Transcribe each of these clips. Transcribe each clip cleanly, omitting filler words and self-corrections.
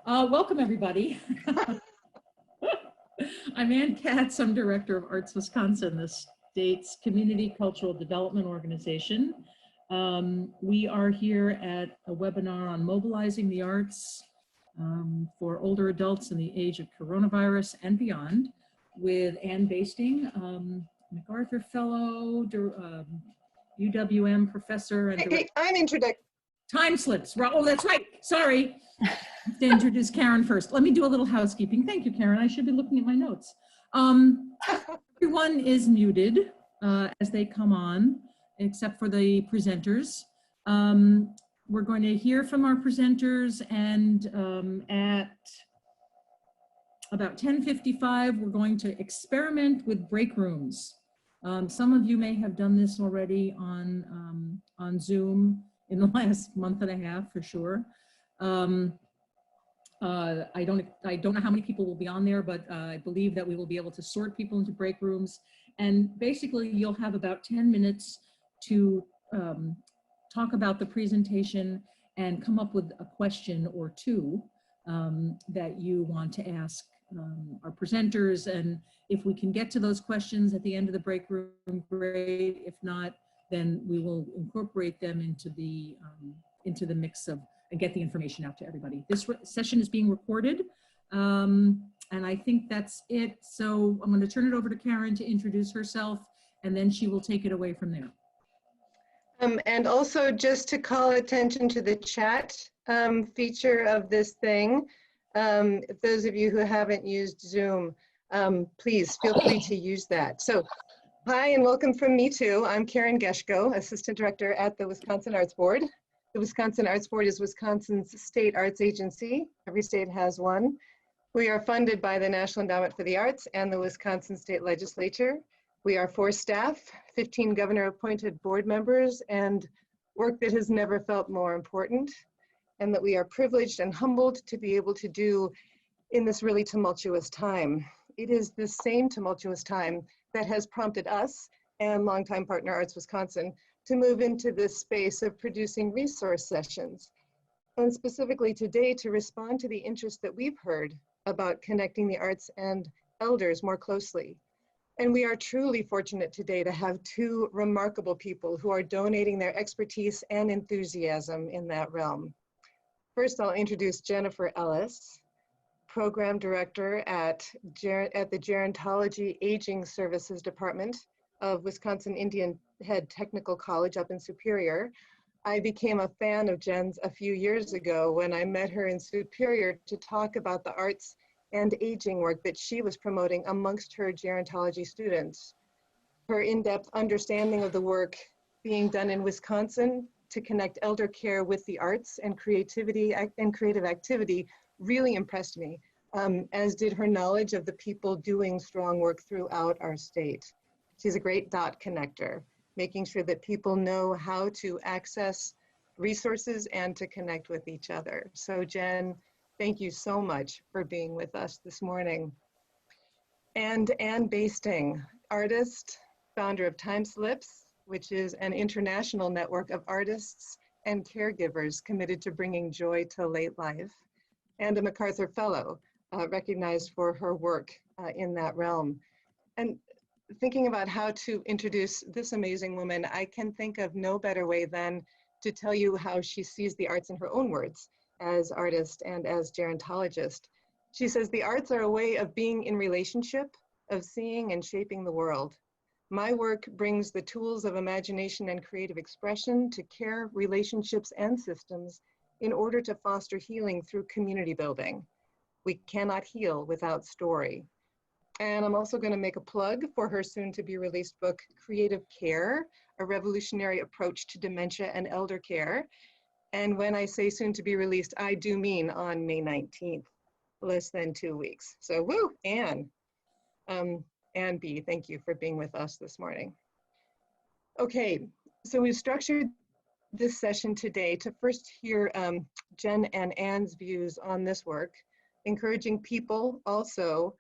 Welcome, everybody. I'm Ann Katz. I'm Director of Arts Wisconsin, the state's community cultural development organization. We are here at a webinar on mobilizing the arts for older adults in the age of coronavirus and beyond with Ann Basting, MacArthur Fellow, UWM professor. And hey, I'm introduced. Timeslips. Oh, that's right. Sorry. I have to introduce Karen first. Let me do a little housekeeping. Thank you, Karen. I should be looking at my notes. Everyone is muted as they come on, except for the presenters. We're going to hear from our presenters, and at about 10:55, we're going to experiment with break rooms. Some of you may have done this already on Zoom in the last month and a half, for sure. I don't know how many people will be on there, but I believe that we will be able to sort people into break rooms. And basically, you'll have about 10 minutes to talk about the presentation and come up with a question or two that you want to ask our presenters. And if we can get to those questions at the end of the break room, great. If not, then we will incorporate them into the mix of and get the information out to everybody. This session is being recorded, and I think that's it. So I'm going to turn it over to Karen to introduce herself, and then she will take it away from there. And also just to call attention to the chat feature of this thing, those of you who haven't used Zoom, please feel free to use that. So hi and welcome from me too. I'm Karen Geschko, Assistant Director at the Wisconsin Arts Board. The Wisconsin Arts Board is Wisconsin's state arts agency. Every state has one. We are funded by the National Endowment for the Arts and the Wisconsin State Legislature. We are 4 staff, 15 governor-appointed board members, and work that has never felt more important, and that we are privileged and humbled to be able to do in this really tumultuous time. It is this same tumultuous time that has prompted us and longtime partner Arts Wisconsin to move into this space of producing resource sessions. And specifically today to respond to the interest that we've heard about connecting the arts and elders more closely. And we are truly fortunate today to have 2 remarkable people who are donating their expertise and enthusiasm in that realm. First, I'll introduce Jennifer Ellis, Program Director at the Gerontology-Aging Services Department of Wisconsin Indianhead Technical College up in Superior. I became a fan of Jen's a few years ago when I met her in Superior to talk about the arts and aging work that she was promoting amongst her gerontology students. Her in-depth understanding of the work being done in Wisconsin to connect elder care with the arts and creativity and creative activity really impressed me, as did her knowledge of the people doing strong work throughout our state. She's a great dot connector, making sure that people know how to access resources and to connect with each other. So Jen, thank you so much for being with us this morning. And Ann Basting, artist, founder of Timeslips, which is an international network of artists and caregivers committed to bringing joy to late life, and a MacArthur Fellow, recognized for her work in that realm. And thinking about how to introduce this amazing woman, I can think of no better way than to tell you how she sees the arts in her own words as artist and as gerontologist. She says, the arts are a way of being in relationship, of seeing and shaping the world. My work brings the tools of imagination and creative expression to care, relationships, and systems in order to foster healing through community building. We cannot heal without story. And I'm also going to make a plug for her soon-to-be-released book, Creative Care, A Revolutionary Approach to Dementia and Elder Care. And when I say soon-to-be-released, I do mean on May 19th, less than 2 weeks. So woo, Ann. Ann B., thank you for being with us this morning. Okay, so we've structured this session today to first hear Jen and Ann's views on this work, encouraging people also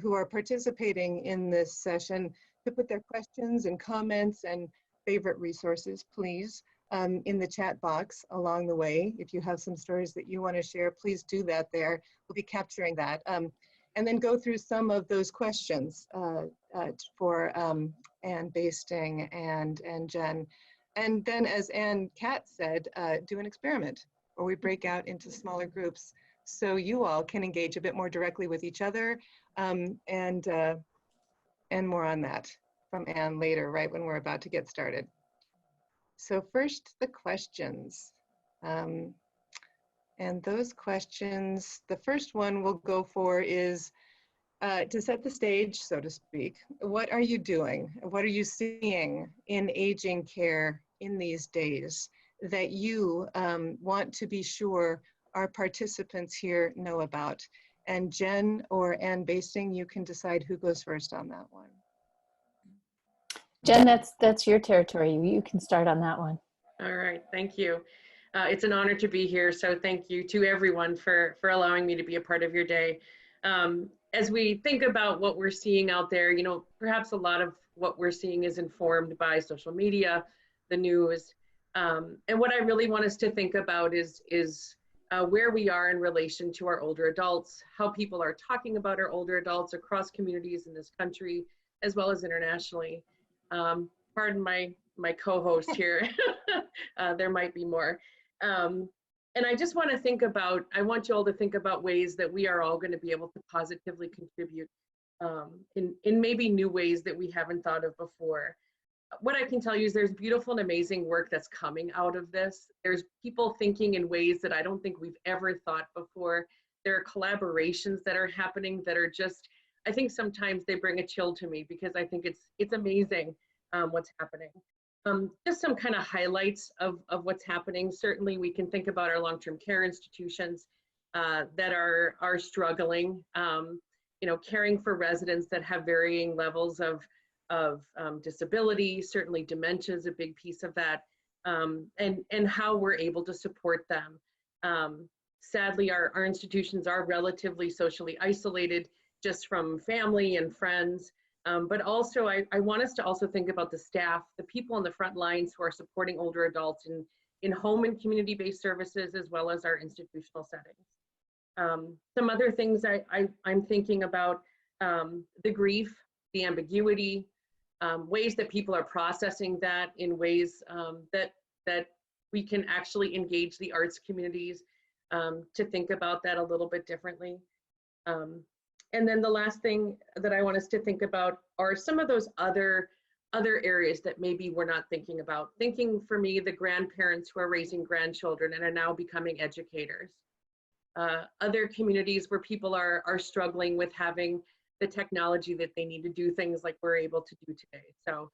who are participating in this session to put their questions and comments and favorite resources, please, in the chat box along the way. If you have some stories that you want to share, please do that there. We'll be capturing that. And then go through some of those questions for Ann Basting and Jen. And then, as Ann Kat said, do an experiment where we break out into smaller groups so you all can engage a bit more directly with each other, and more on that from Ann later, right when we're about to get started. So first, the questions. And those questions, the first one we'll go for is to set the stage, so to speak. What are you doing? What are you seeing in aging care in these days that you want to be sure our participants here know about? And Jen or Ann Basting, you can decide who goes first on that one. Jen, that's your territory. You can start on that one. All right, thank you. It's an honor to be here, so thank you to everyone for allowing me to be a part of your day. As we think about what we're seeing out there, you know, perhaps a lot of what we're seeing is informed by social media, the news, and what I really want us to think about is where we are in relation to our older adults, how people are talking about our older adults across communities in this country, as well as internationally. Pardon my co-host here, there might be more. And I just want to think about, I want you all to think about ways that we are all going to be able to positively contribute in maybe new ways that we haven't thought of before. What I can tell you is there's beautiful and amazing work that's coming out of this. There's people thinking in ways that I don't think we've ever thought before. There are collaborations that are happening that are just, I think sometimes they bring a chill to me because I think it's amazing what's happening. Just some kind of highlights of what's happening. Certainly we can think about our long-term care institutions that are struggling, you know, caring for residents that have varying levels of disability. Certainly dementia is a big piece of that, and how we're able to support them. Sadly, our institutions are relatively socially isolated just from family and friends. But also, I want us to also think about the staff, the people on the front lines who are supporting older adults in home and community-based services, as well as our institutional settings. Some other things I'm thinking about, the grief, the ambiguity, ways that people are processing that in ways that we can actually engage the arts communities to think about that a little bit differently. And then the last thing that I want us to think about are some of those other areas that maybe we're not thinking about. Thinking for me, the grandparents who are raising grandchildren and are now becoming educators. Other communities where people are struggling with having the technology that they need to do things like we're able to do today. So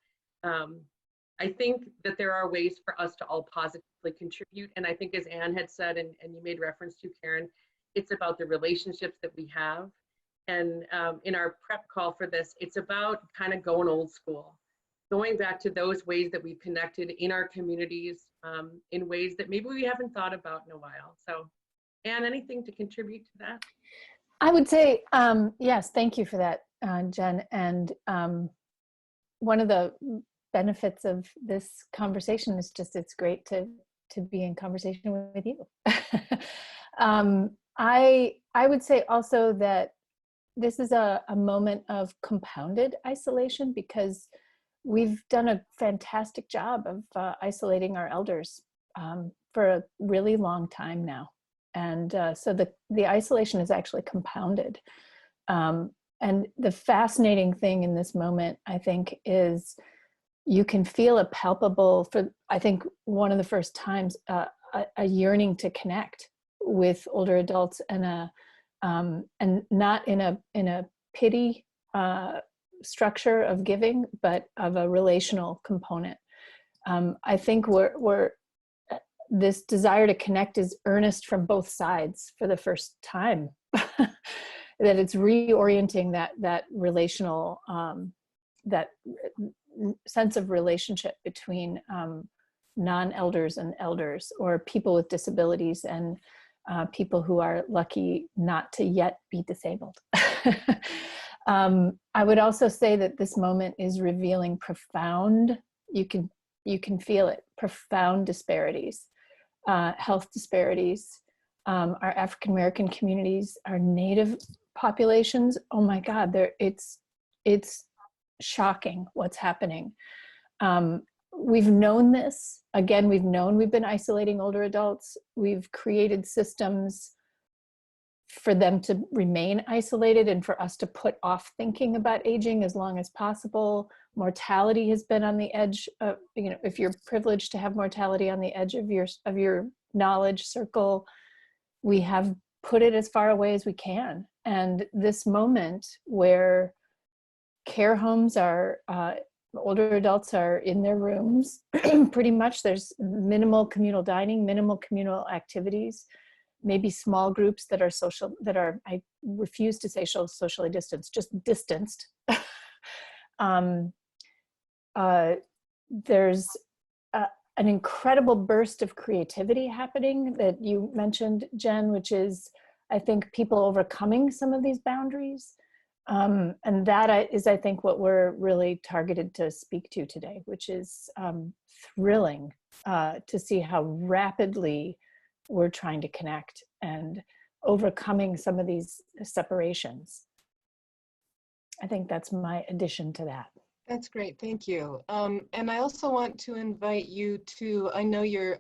I think that there are ways for us to all positively contribute. And I think as Ann had said, and you made reference to, Karen, it's about the relationships that we have. And in our prep call for this, it's about kind of going old school, going back to those ways that we've connected in our communities in ways that maybe we haven't thought about in a while. So, Ann, anything to contribute to that? I would say, yes, thank you for that, Jen. And one of the benefits of this conversation is just, it's great to be in conversation with you. I would say also that this is a moment of compounded isolation because we've done a fantastic job of isolating our elders for a really long time now. And so the isolation is actually compounded. And the fascinating thing in this moment, I think, is you can feel a palpable, for I think one of the first times, a yearning to connect with older adults and not in a pity structure of giving, but of a relational component. I think this desire to connect is earnest from both sides for the first time. That it's reorienting that relational, that sense of relationship between non-elders and elders, or people with disabilities and people who are lucky not to yet be disabled. I would also say that this moment is revealing profound, you can You can feel it, profound disparities, health disparities. Our African-American communities, our Native populations, oh my God, it's shocking what's happening. We've known this. Again, we've been isolating older adults. We've created systems for them to remain isolated and for us to put off thinking about aging as long as possible. Mortality has been on the edge of, if you're privileged to have mortality on the edge of your knowledge circle, we have put it as far away as we can. And this moment where care homes are, older adults are in their rooms, pretty much there's minimal communal dining, minimal communal activities, maybe small groups that are social, I refuse to say socially distanced, just distanced. There's an incredible burst of creativity happening that you mentioned, Jen, which is, I think, people overcoming some of these boundaries. And that is, I think, what we're really targeted to speak to today, which is thrilling to see how rapidly we're trying to connect and overcoming some of these separations. I think that's my addition to that. That's great, thank you. And I also want to invite you to, I know you're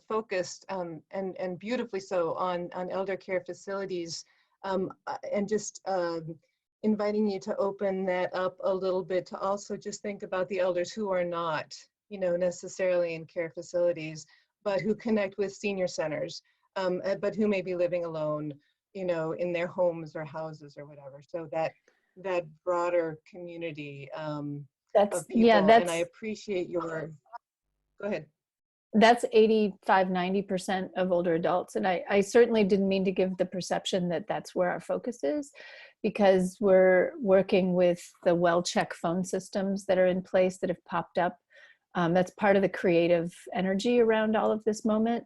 focused and beautifully so on elder care facilities, and just inviting you to open that up a little bit to also just think about the elders who are not, necessarily in care facilities, but who connect with senior centers, but who may be living alone, in their homes or houses or whatever. So that broader community of people. And I appreciate your, go ahead. That's 85–90% of older adults. And I certainly didn't mean to give the perception that that's where our focus is, because we're working with the well-check phone systems that are in place that have popped up. That's part of the creative energy around all of this moment.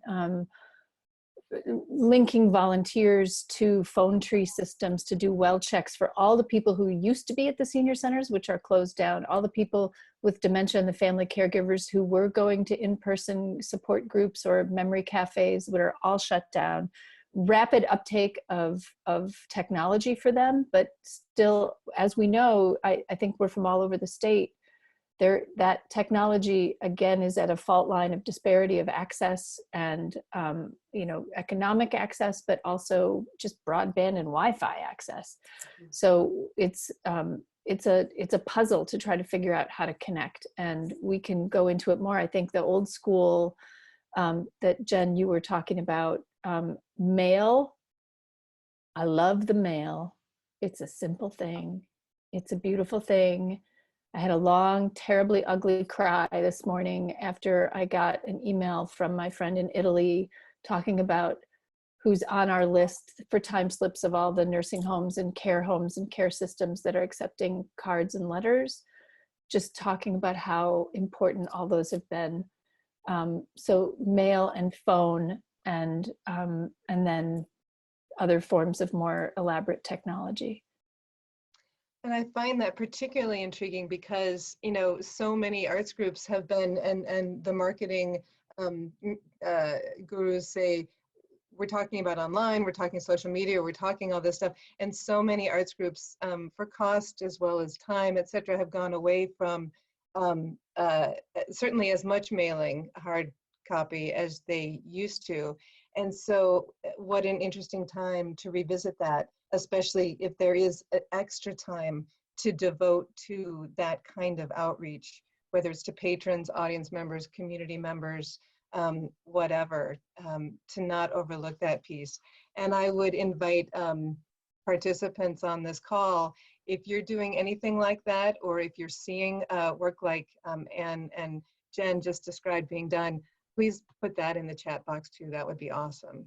Linking volunteers to phone tree systems to do well checks for all the people who used to be at the senior centers, which are closed down, all the people with dementia and the family caregivers who were going to in-person support groups or memory cafes that are all shut down. Rapid uptake of technology for them, but still, as we know, I think we're from all over the state, that technology, again, is at a fault line of disparity of access and, economic access, but also just broadband and Wi-Fi access. So it's a puzzle to try to figure out how to connect, and we can go into it more. I think the old school that Jen, you were talking about, mail, I love the mail. It's a simple thing. It's a beautiful thing. I had a long, terribly ugly cry this morning after I got an email from my friend in Italy talking about who's on our list for time slips of all the nursing homes and care systems that are accepting cards and letters, just talking about how important all those have been. So mail and phone and then other forms of more elaborate technology. And I find that particularly intriguing because, so many arts groups have been, and the marketing gurus say, we're talking about online, we're talking social media, we're talking all this stuff. And so many arts groups, for cost as well as time, et cetera, have gone away from certainly as much mailing hard copy as they used to. And so what an interesting time to revisit that, especially if there is extra time to devote to that kind of outreach, whether it's to patrons, audience members, community members, whatever, to not overlook that piece. And I would invite participants on this call, if you're doing anything like that, or if you're seeing work like Anne and Jen just described being done, please put that in the chat box too. That would be awesome.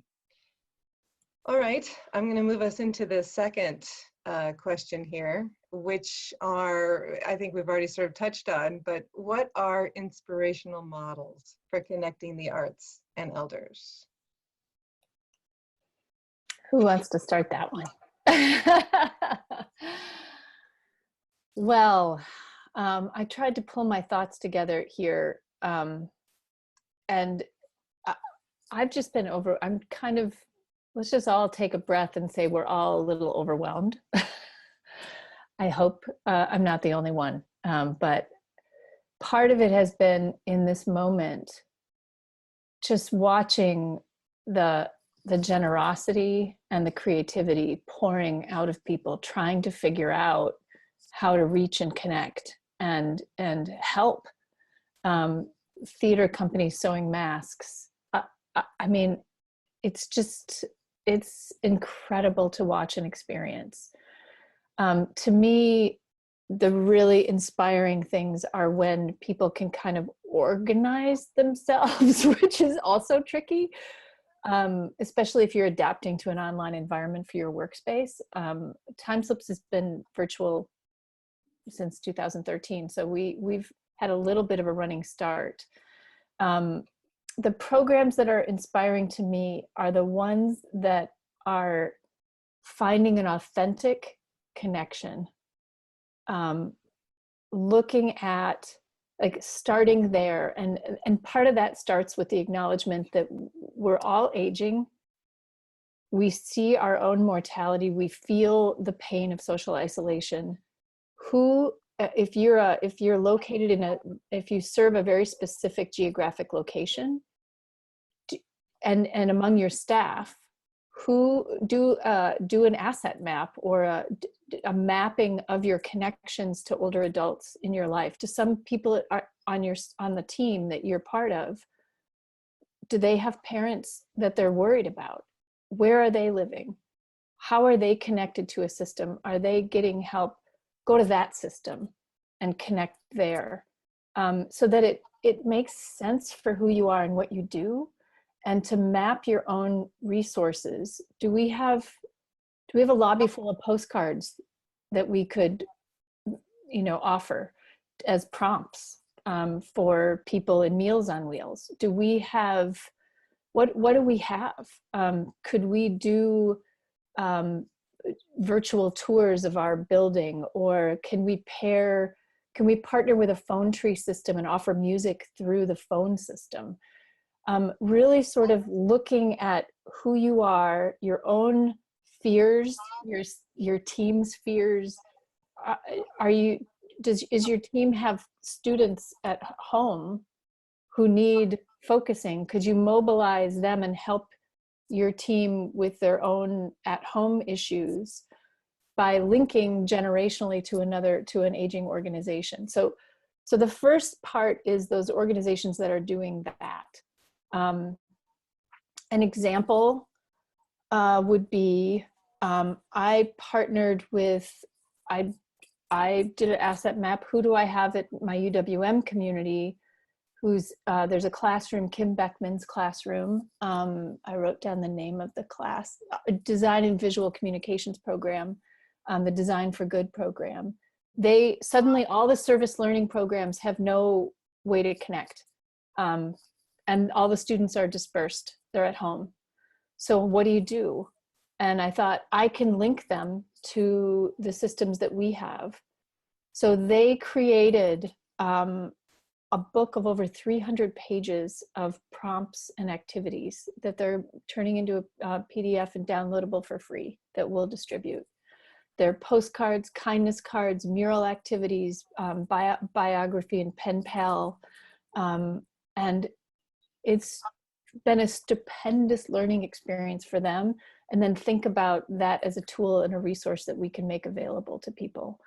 All right, I'm going to move us into the second question here, which are, I think we've already sort of touched on, but what are inspirational models for connecting the arts and elders? Who wants to start that one? Well, I tried to pull my thoughts together here, and I've just been I'm kind of, let's just all take a breath and say we're all a little overwhelmed. I hope I'm not the only one, but part of it has been in this moment, just watching the generosity and the creativity pouring out of people trying to figure out how to reach and connect and help. Theater companies sewing masks. I mean, it's incredible to watch and experience. To me, the really inspiring things are when people can kind of organize themselves, which is also tricky, especially if you're adapting to an online environment for your workspace. Timeslips has been virtual since 2013, so we've had a little bit of a running start. The programs that are inspiring to me are the ones that are finding an authentic connection, looking at, like, starting there, and part of that starts with the acknowledgement that we're all aging. We see our own mortality. We feel the pain of social isolation. If you're located if you serve a very specific geographic location, and among your staff, who do an asset map or a mapping of your connections to older adults in your life. To some people on the team that you're part of, do they have parents that they're worried about? Where are they living? How are they connected to a system? Are they getting help? Go to that system and connect there, so that it makes sense for who you are and what you do, and to map your own resources. Do we have a lobby full of postcards that we could, offer as prompts for people in Meals on Wheels? Do we have, what do we have? Could we do virtual tours of our building, or can we partner with a phone tree system and offer music through the phone system? Really sort of looking at who you are, your own fears, your team's fears. Is your team have students at home who need focusing? Could you mobilize them and help your team with their own at-home issues by linking generationally to an aging organization? So the first part is those organizations that are doing that. An example would be, I partnered with, I did an asset map. Who do I have at my UWM community? There's a classroom, Kim Beckman's classroom. I wrote down the name of the class, Design and Visual Communications program, the Design for Good program. Suddenly all the service learning programs have no way to connect. And all the students are dispersed. They're at home. So what do you do? And I thought, I can link them to the systems that we have. So they created a book of over 300 pages of prompts and activities that they're turning into a PDF and downloadable for free that we'll distribute. They're postcards, kindness cards, mural activities, biography and pen pal. And it's been a stupendous learning experience for them. And then think about that as a tool and a resource that we can make available to people.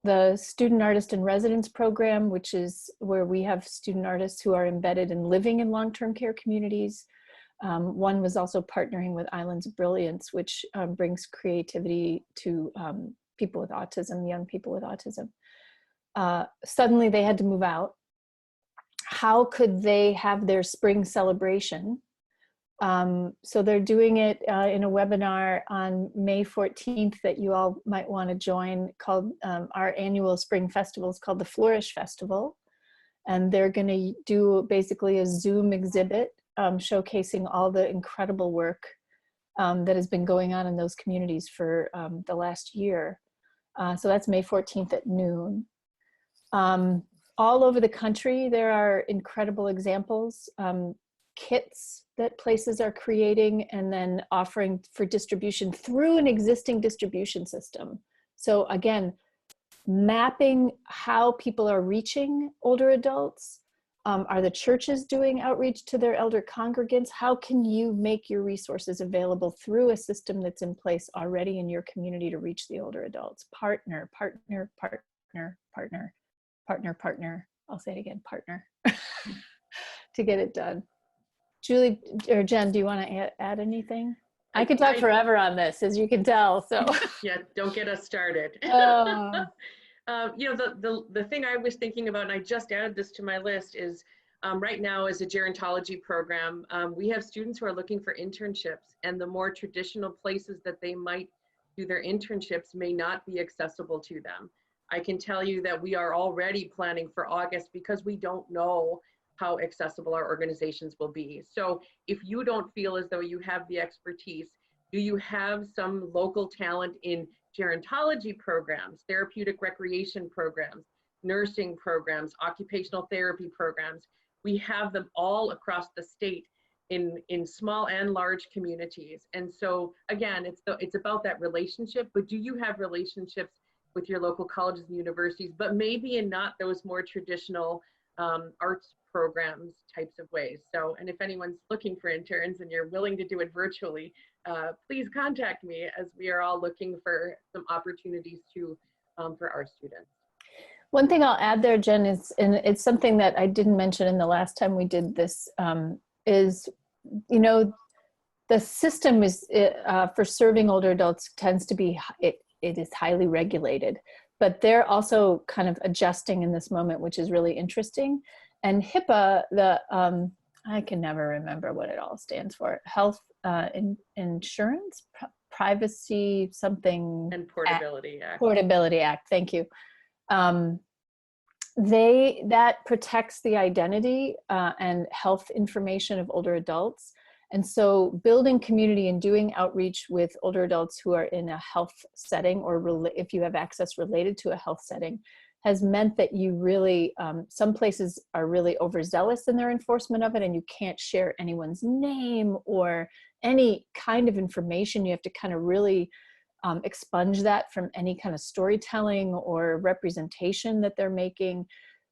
The Student Artist in Residence program, which is where we have student artists who are embedded and living in long-term care communities. One was also partnering with Islands of Brilliance, which brings creativity to people with autism, young people with autism. Suddenly they had to move out. How could they have their spring celebration? So they're doing it in a webinar on May 14th that you all might want to join, called our annual spring festival is called the Flourish Festival. And they're going to do basically a Zoom exhibit showcasing all the incredible work that has been going on in those communities for the last year. So that's May 14th at noon. All over the country, there are incredible examples, kits that places are creating and then offering for distribution through an existing distribution system. So again, mapping how people are reaching older adults. Are the churches doing outreach to their elder congregants? How can you make your resources available through a system that's in place already in your community to reach the older adults? Partner, partner, partner, partner, partner, partner. I'll say it again, partner, to get it done. Julie or Jen, do you want to add anything? I could talk forever on this, as you can tell. So yeah, don't get us started. You know, the thing I was thinking about, and I just added this to my list, is right now as a gerontology program, we have students who are looking for internships, and the more traditional places that they might do their internships may not be accessible to them. I can tell you that we are already planning for August because we don't know how accessible our organizations will be. So if you don't feel as though you have the expertise, do you have some local talent in gerontology programs, therapeutic recreation programs, nursing programs, occupational therapy programs? We have them all across the state in small and large communities. And so again, it's about that relationship, but do you have relationships with your local colleges and universities, but maybe in not those more traditional arts programs types of ways. So, and if anyone's looking for interns and you're willing to do it virtually, please contact me, as we are all looking for some opportunities to for our students. One thing I'll add there, Jen, is, and it's something that I didn't mention in the last time we did this, is, you know, the system is for serving older adults tends to be, it is highly regulated, but they're also kind of adjusting in this moment, which is really interesting. And HIPAA, I can never remember what it all stands for. Health Insurance, Privacy, something. And Portability Act. Portability Act, thank you. That protects the identity and health information of older adults. And so building community and doing outreach with older adults who are in a health setting, or if you have access related to a health setting, has meant that you really, some places are really overzealous in their enforcement of it, and you can't share anyone's name or any kind of information. You have to kind of really expunge that from any kind of storytelling or representation that they're making.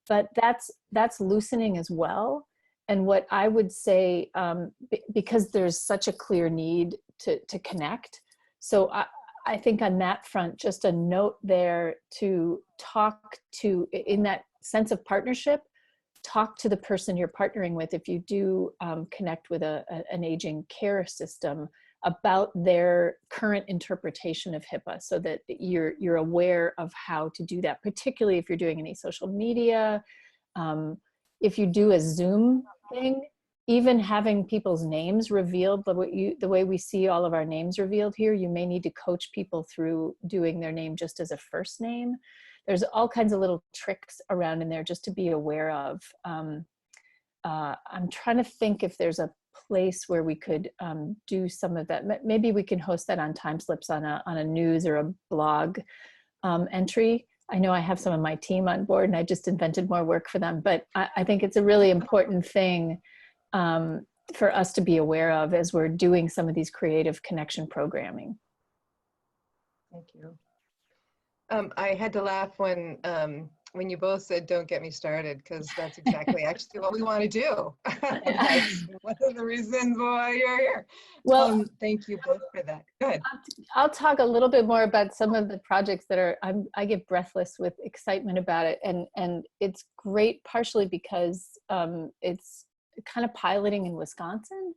But that's loosening as well. And what I would say, because there's such a clear need to connect, so I think on that front, just a note there to talk to, in that sense of partnership, talk to the person you're partnering with if you do connect with an aging care system about their current interpretation of HIPAA, so that you're aware of how to do that, particularly if you're doing any social media. If you do a Zoom thing, even having people's names revealed, the way we see all of our names revealed here, you may need to coach people through doing their name just as a first name. There's all kinds of little tricks around in there just to be aware of. I'm trying to think if there's a place where we could do some of that. Maybe we can host that on Timeslips on a news or a blog entry. I know I have some of my team on board and I just invented more work for them, but I think it's a really important thing for us to be aware of as we're doing some of these creative connection programming. Thank you. I had to laugh when you both said, "Don't get me started," because that's exactly actually what we want to do. That's one of the reasons why you're here. Well, thank you both for that. Good. I'll talk a little bit more about some of the projects that I get breathless with excitement about it, and it's great partially because it's kind of piloting in Wisconsin.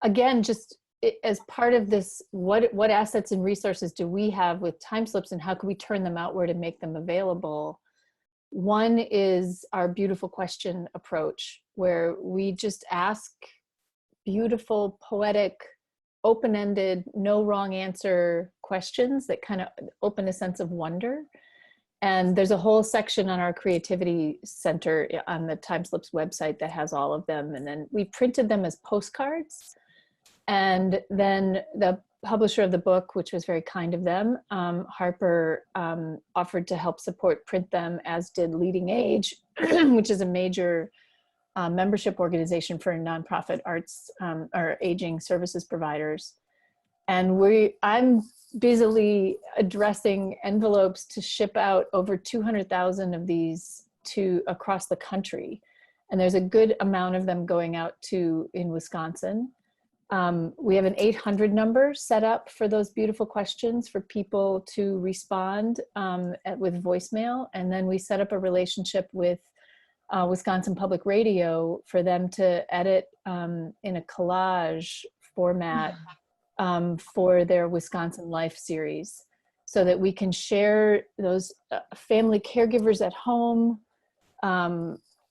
Again, just as part of this, what assets and resources do we have with Timeslips, and how can we turn them outward and make them available? One is our beautiful question approach, where we just ask beautiful, poetic, open-ended, no wrong answer questions that kind of open a sense of wonder. And there's a whole section on our Creativity Center on the Timeslips website that has all of them. And then we printed them as postcards. And then the publisher of the book, which was very kind of them, Harper, offered to help support print them, as did Leading Age, which is a major membership organization for nonprofit arts or aging services providers. And I'm busily addressing envelopes to ship out over 200,000 of these to across the country. And there's a good amount of them going out in Wisconsin. We have an 800 number set up for those beautiful questions for people to respond with voicemail. And then we set up a relationship with Wisconsin Public Radio for them to edit in a collage format for their Wisconsin Life series, so that we can share those family caregivers at home,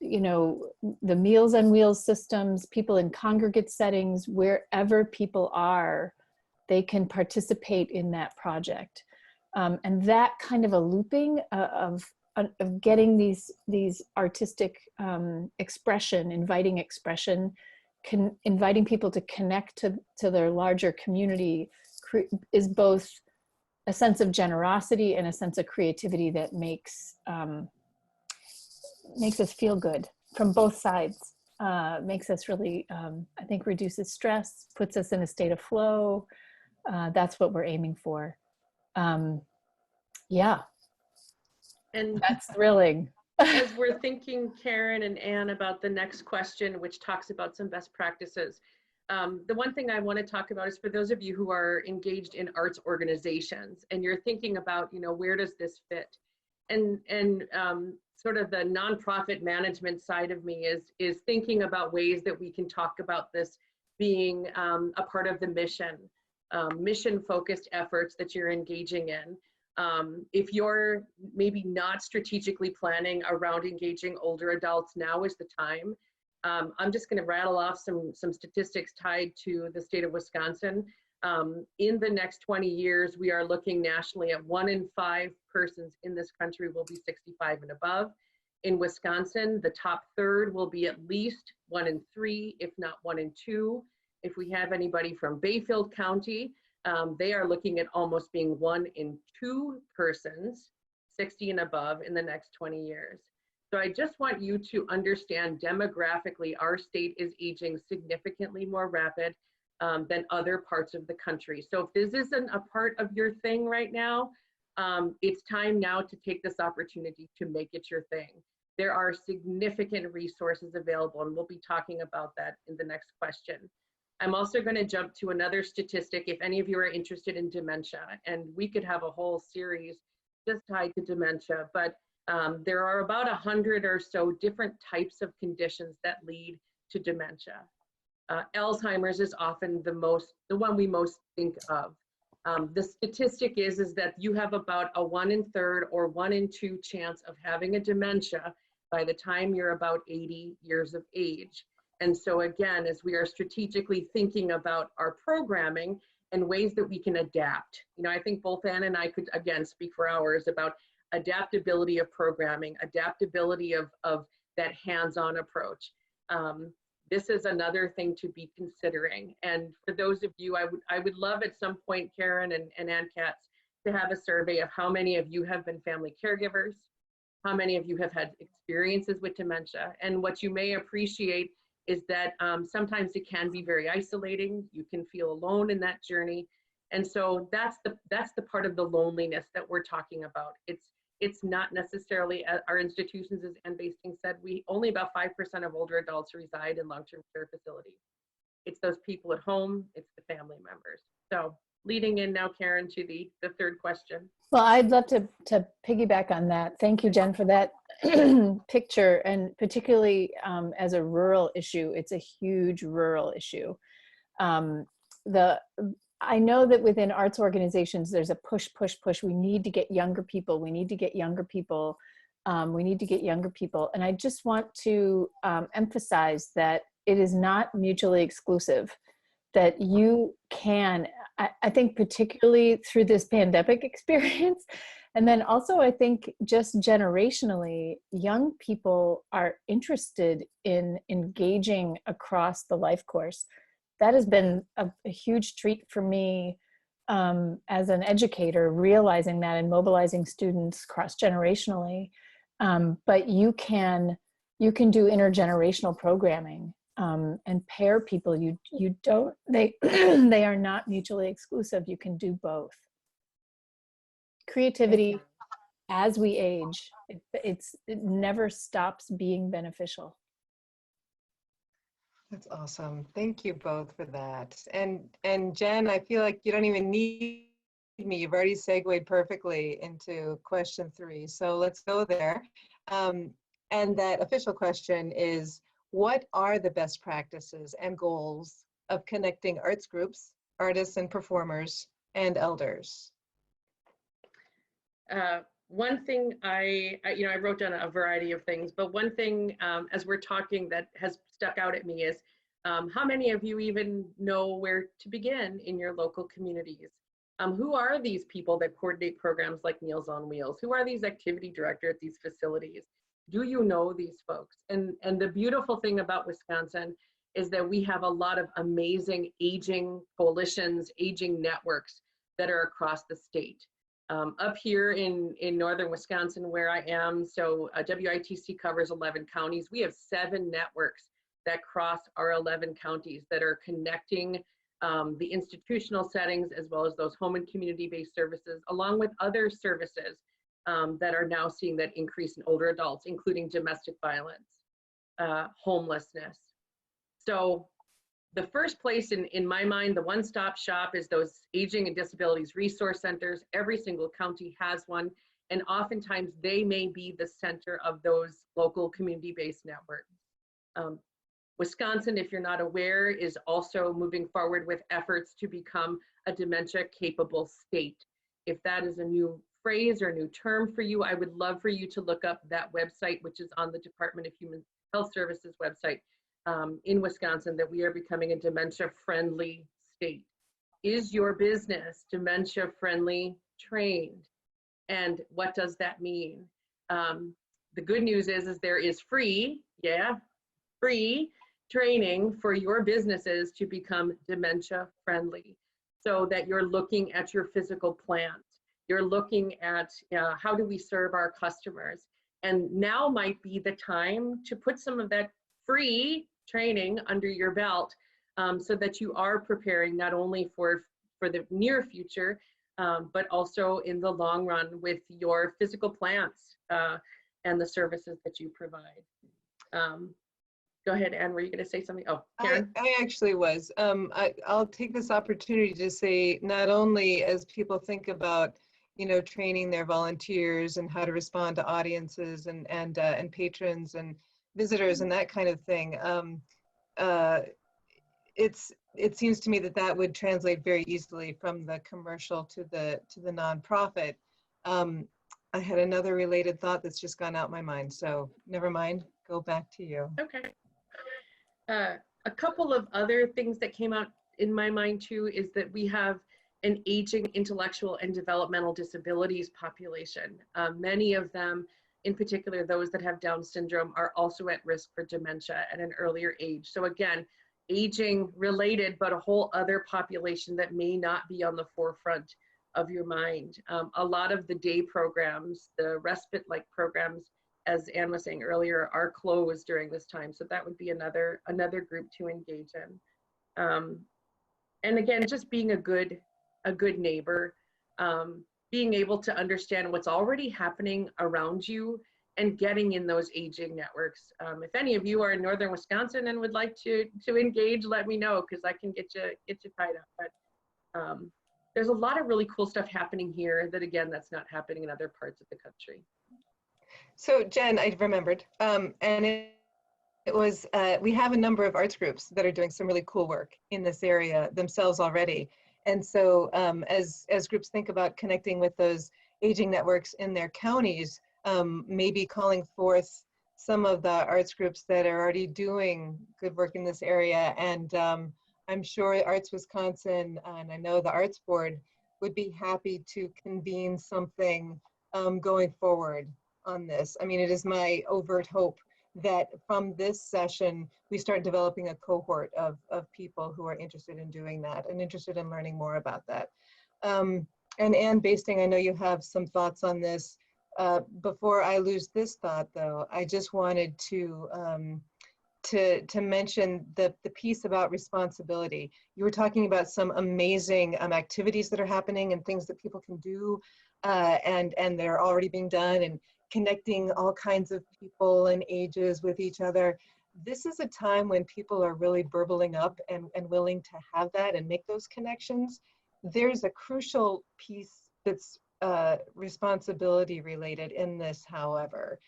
you know, the Meals on Wheels systems, people in congregate settings, wherever people are, they can participate in that project. And that kind of a looping of getting these artistic expression, inviting expression, inviting people to connect to their larger community is both a sense of generosity and a sense of creativity that makes us feel good from both sides. Makes us really, I think, reduces stress, puts us in a state of flow. That's what we're aiming for. Yeah. And that's thrilling. As we're thinking, Karen and Anne, about the next question, which talks about some best practices, the one thing I want to talk about is for those of you who are engaged in arts organizations and you're thinking about, you know, where does this fit? And sort of the nonprofit management side of me is thinking about ways that we can talk about this being a part of the mission-focused efforts that you're engaging in. If you're maybe not strategically planning around engaging older adults, now is the time. I'm just going to rattle off some statistics tied to the state of Wisconsin. In the next 20 years, we are looking nationally at 1 in 5 persons in this country will be 65 and above. In Wisconsin, the top third will be at least 1 in 3, if not 1 in 2. If we have anybody from Bayfield County, they are looking at almost being 1 in 2 persons, 60 and above, in the next 20 years. So I just want you to understand demographically, our state is aging significantly more rapid than other parts of the country. So if this isn't a part of your thing right now, it's time now to take this opportunity to make it your thing. There are significant resources available, and we'll be talking about that in the next question. I'm also going to jump to another statistic if any of you are interested in dementia, and we could have a whole series just tied to dementia, but there are about 100 or so different types of conditions that lead to dementia. Alzheimer's is often the one we most think of. The statistic is that you have about a 1 in 3 or 1 in 2 chance of having a dementia by the time you're about 80 years of age. And so again, as we are strategically thinking about our programming and ways that we can adapt, you know, I think both Anne and I could, again, speak for hours about adaptability of programming, adaptability of that hands-on approach. This is another thing to be considering. And for those of you, I would love at some point, Karen and Ann Katz, to have a survey of how many of you have been family caregivers, how many of you have had experiences with dementia. And what you may appreciate is that sometimes it can be very isolating. You can feel alone in that journey. And so that's the part of the loneliness that we're talking about. It's not necessarily at our institutions, as Ann Basting said, only about 5% of older adults reside in long-term care facilities. It's those people at home, it's the family members. So leading in now, Karen, to the third question. Well, I'd love to piggyback on that. Thank you, Jen, for that picture, and particularly as a rural issue, it's a huge rural issue. I know that within arts organizations, there's a push. We need to get younger people. We need to get younger people. We need to get younger people. And I just want to emphasize that it is not mutually exclusive, that you can, I think particularly through this pandemic experience, and then also I think just generationally, young people are interested in engaging across the life course. That has been a huge treat for me as an educator, realizing that and mobilizing students cross-generationally. But you can do intergenerational programming and pair people. You don't, they are not mutually exclusive. You can do both. Creativity as we age, it never stops being beneficial. That's awesome. Thank you both for that. And Jen, I feel like you don't even need me. You've already segued perfectly into question 3. So let's go there. And that official question is, what are the best practices and goals of connecting arts groups, artists and performers, and elders? One thing I wrote down a variety of things, but one thing as we're talking that has stuck out at me is how many of you even know where to begin in your local communities? Who are these people that coordinate programs like Meals on Wheels? Who are these activity directors at these facilities? Do you know these folks? And the beautiful thing about Wisconsin is that we have a lot of amazing aging coalitions, aging networks that are across the state. Up here in northern Wisconsin where I am, so WITC covers 11 counties. We have 7 networks that cross our 11 counties that are connecting the institutional settings as well as those home and community-based services, along with other services that are now seeing that increase in older adults, including domestic violence, homelessness. So the first place in my mind, the one-stop shop, is those aging and disabilities resource centers. Every single county has one, and oftentimes they may be the center of those local community-based networks. Wisconsin, if you're not aware, is also moving forward with efforts to become a dementia-capable state. If that is a new phrase or a new term for you, I would love for you to look up that website, which is on the Department of Human Health Services website. In Wisconsin, that we are becoming a dementia-friendly state. Is your business dementia-friendly trained? And what does that mean? The good news is there is free training for your businesses to become dementia-friendly, so that you're looking at your physical plant. You're looking at how do we serve our customers? And now might be the time to put some of that free training under your belt, so that you are preparing not only for the near future, but also in the long run with your physical plants and the services that you provide. Go ahead, Anne, were you going to say something? Oh, Karen? I actually was. I'll take this opportunity to say, not only as people think about, training their volunteers and how to respond to audiences and patrons and visitors and that kind of thing. It seems to me that would translate very easily from the commercial to the nonprofit. I had another related thought that's just gone out my mind, so never mind. Go back to you. Okay. A couple of other things that came out in my mind too is that we have an aging intellectual and developmental disabilities population. Many of them, in particular those that have Down syndrome, are also at risk for dementia at an earlier age. So again, aging related, but a whole other population that may not be on the forefront of your mind. A lot of the day programs, the respite-like programs, as Anne was saying earlier, are closed during this time. So that would be another group to engage in. And again, just being a good neighbor, being able to understand what's already happening around you and getting in those aging networks. If any of you are in northern Wisconsin and would like to engage, let me know, because I can get you tied up. But there's a lot of really cool stuff happening here that, again, that's not happening in other parts of the country. So Jen, I remembered, and it was, we have a number of arts groups that are doing some really cool work in this area themselves already. And so as groups think about connecting with those aging networks in their counties, maybe calling forth some of the arts groups that are already doing good work in this area. And I'm sure Arts Wisconsin, and I know the Arts Board, would be happy to convene something going forward on this. I mean, it is my overt hope that from this session, we start developing a cohort of people who are interested in doing that and interested in learning more about that. And Ann Basting, I know you have some thoughts on this. Before I lose this thought, though, I just wanted to mention the piece about responsibility. You were talking about some amazing activities that are happening and things that people can do, and they're already being done, and connecting all kinds of people and ages with each other. This is a time when people are really burbling up and willing to have that and make those connections. There's a crucial piece that's responsibility related in this, however.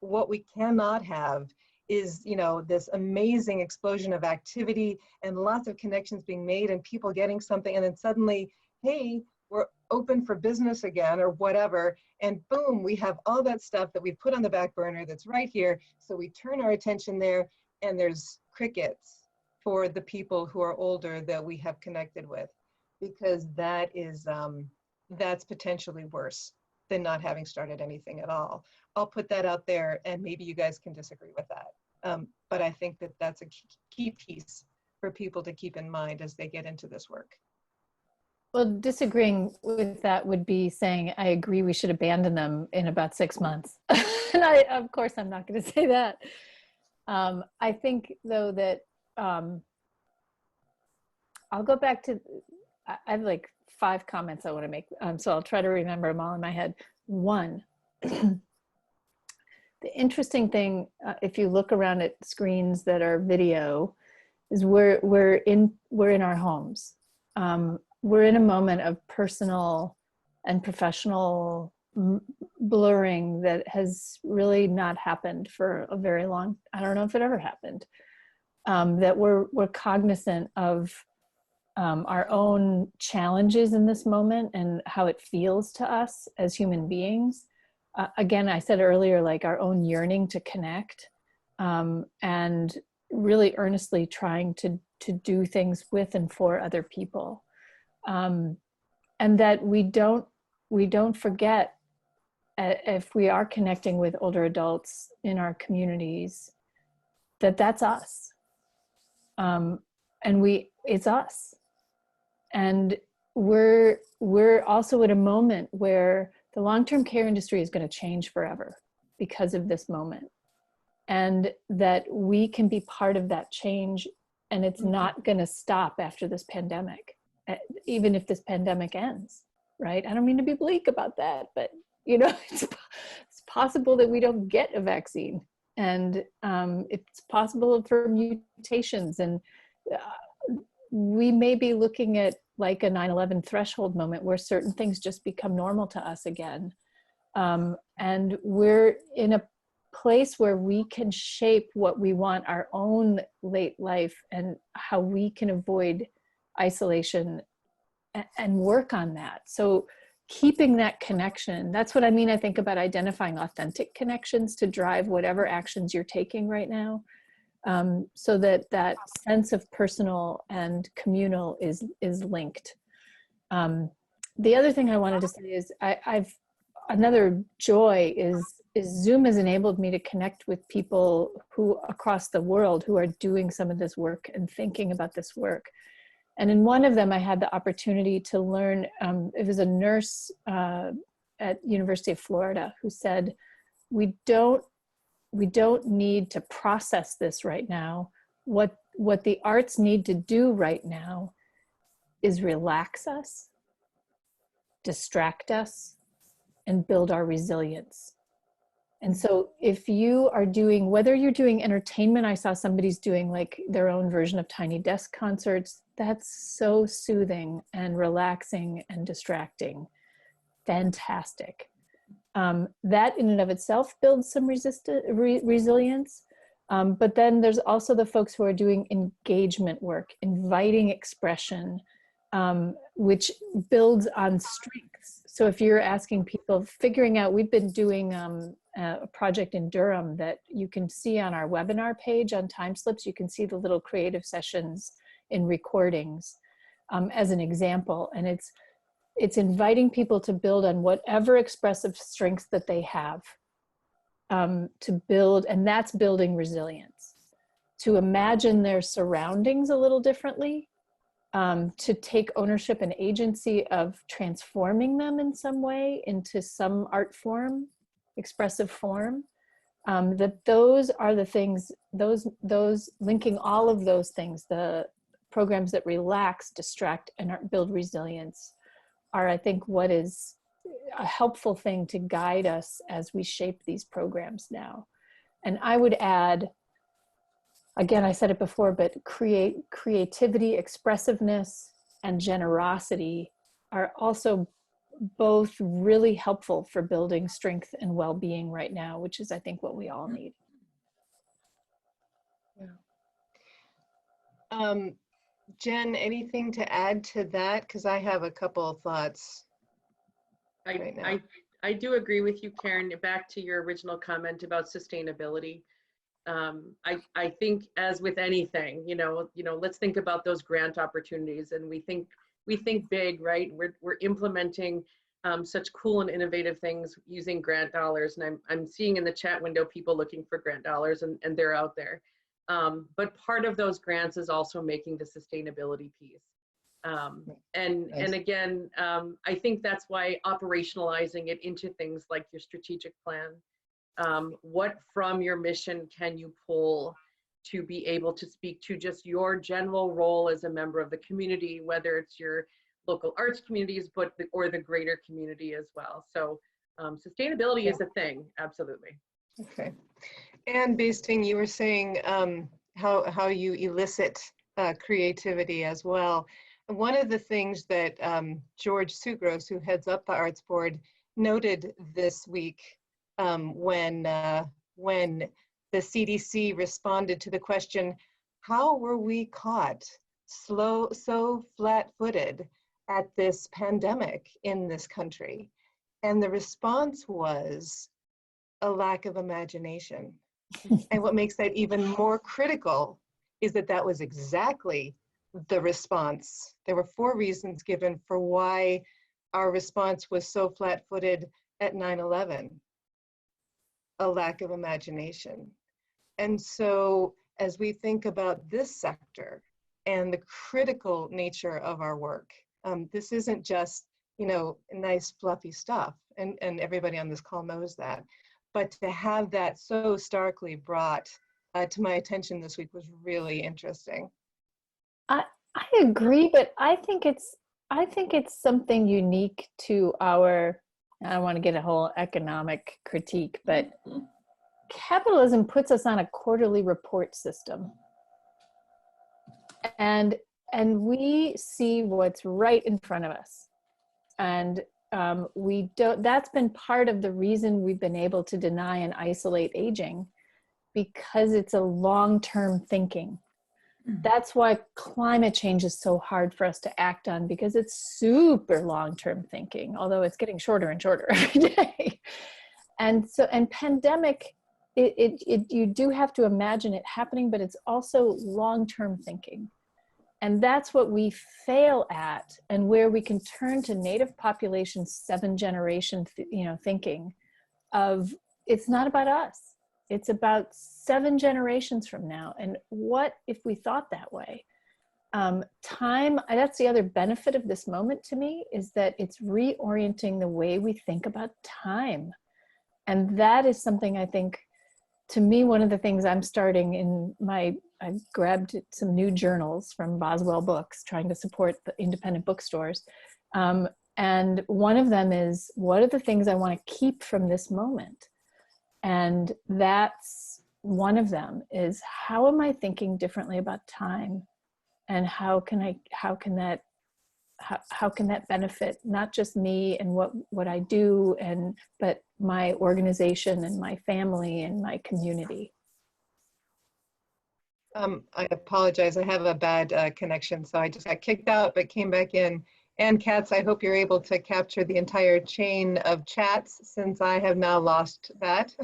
What we cannot have is, you know, this amazing explosion of activity and lots of connections being made and people getting something, and then suddenly, hey, we're open for business again or whatever, and boom, we have all that stuff that we put on the back burner that's right here. So we turn our attention there, and there's crickets for the people who are older that we have connected with, because that is that's potentially worse than not having started anything at all. I'll put that out there, and maybe you guys can disagree with that. But I think that that's a key piece for people to keep in mind as they get into this work. Well, disagreeing with that would be saying, I agree we should abandon them in about 6 months. And of course, I'm not going to say that. I think, though, that I'll go back to, I have like 5 comments I want to make. So I'll try to remember them all in my head. One, the interesting thing, if you look around at screens that are video, is we're in our homes. We're in a moment of personal and professional blurring that has really not happened for a very long, I don't know if it ever happened, that we're cognizant of our own challenges in this moment and how it feels to us as human beings. Again, I said earlier, like our own yearning to connect, and really earnestly trying to do things with and for other people. And that we don't forget, if we are connecting with older adults in our communities, that that's us. And it's us. And we're also at a moment where the long-term care industry is going to change forever because of this moment. And that we can be part of that change, and it's not going to stop after this pandemic, even if this pandemic ends, right? I don't mean to be bleak about that, but you know, it's possible that we don't get a vaccine, and it's possible for mutations, and we may be looking at like a 9/11 threshold moment where certain things just become normal to us again. And we're in a place where we can shape what we want our own late life and how we can avoid isolation and work on that. So keeping that connection, that's what I mean. I think about identifying authentic connections to drive whatever actions you're taking right now. So that sense of personal and communal is linked. The other thing I wanted to say is another joy is Zoom has enabled me to connect with people who across the world who are doing some of this work and thinking about this work. And in one of them, I had the opportunity to learn, it was a nurse at University of Florida who said, we don't need to process this right now. What the arts need to do right now is relax us, distract us, and build our resilience. And so if you are doing, whether you're doing entertainment, I saw somebody's doing like their own version of Tiny Desk concerts, that's so soothing and relaxing and distracting. Fantastic. That in and of itself builds some resilience. But then there's also the folks who are doing engagement work, inviting expression, which builds on strengths. So if you're asking people, figuring out, we've been doing a project in Durham that you can see on our webinar page on Timeslips. You can see the little creative sessions in recordings as an example. And it's inviting people to build on whatever expressive strengths that they have, to build, and that's building resilience, to imagine their surroundings a little differently, to take ownership and agency of transforming them in some way into some art form, expressive form. That those are the things, those linking all of those things, the programs that relax, distract, and build resilience are, I think, what is a helpful thing to guide us as we shape these programs now. And I would add, again, I said it before, but creativity, expressiveness, and generosity are also both really helpful for building strength and well-being right now, which is, I think, what we all need. Yeah. Jen, anything to add to that? Because I have a couple of thoughts right now. I do agree with you, Karen. Back to your original comment about sustainability. I think, as with anything, let's think about those grant opportunities, and we think big, right? We're implementing such cool and innovative things using grant dollars, and I'm seeing in the chat window people looking for grant dollars, and they're out there. But part of those grants is also making the sustainability piece. And again, I think that's why operationalizing it into things like your strategic plan. What from your mission can you pull to be able to speak to just your general role as a member of the community, whether it's your local arts communities, or the greater community as well. So sustainability is a thing, absolutely. Okay. And Basting, you were saying how you elicit creativity as well. And one of the things that George Sugros, who heads up the Arts Board, noted this week when the CDC responded to the question, how were we caught so flat-footed at this pandemic in this country? And the response was a lack of imagination. And what makes that even more critical is that that was exactly the response. There were 4 reasons given for why our response was so flat-footed at 9/11. A lack of imagination. And so as we think about this sector and the critical nature of our work, this isn't just, nice fluffy stuff, and everybody on this call knows that. But to have that so starkly brought to my attention this week was really interesting. I agree, but I think it's something unique to our, I don't want to get a whole economic critique, but capitalism puts us on a quarterly report system. And we see what's right in front of us. And we don't, that's been part of the reason we've been able to deny and isolate aging, because it's a long-term thinking. That's why climate change is so hard for us to act on, because it's super long-term thinking, although it's getting shorter and shorter every day. And pandemic, you do have to imagine it happening, but it's also long-term thinking. And that's what we fail at, and where we can turn to Native populations 7-generation, thinking of, it's not about us. It's about 7 generations from now. And what if we thought that way? Time, that's the other benefit of this moment to me, is that it's reorienting the way we think about time. And that is something, I think, to me, one of the things I'm starting in I grabbed some new journals from Boswell Books, trying to support the independent bookstores. And one of them is, what are the things I want to keep from this moment? And that's one of them, is how am I thinking differently about time? And how can that benefit not just me and what I do, but my organization and my family and my community? I apologize, I have a bad connection, so I just got kicked out but came back in. And Katz, I hope you're able to capture the entire chain of chats, since I have now lost that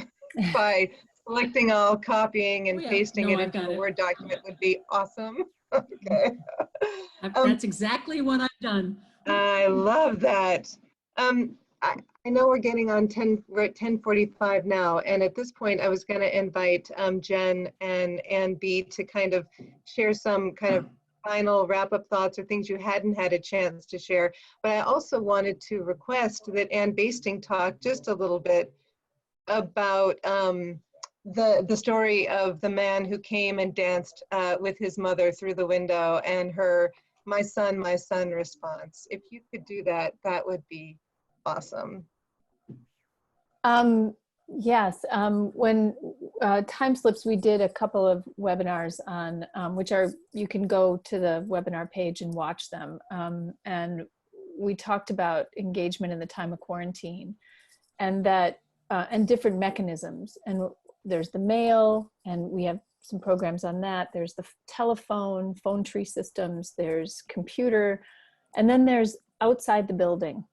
by selecting all, copying and pasting it into a Word document would be awesome. Okay. That's exactly what I've done. I love that. I know we're getting on we're at 10:45 now, and at this point I was going to invite Jen and B to kind of share some kind of final wrap-up thoughts or things you hadn't had a chance to share. But I also wanted to request that Ann Basting talk just a little bit about the story of the man who came and danced with his mother through the window and her my son response. If you could do that, that would be awesome. Yes, when Timeslips, we did a couple of webinars on, which are, you can go to the webinar page and watch them. And we talked about engagement in the time of quarantine and that, and different mechanisms. And there's the mail, and we have some programs on that. There's the telephone, phone tree systems, there's computer, and then there's outside the building.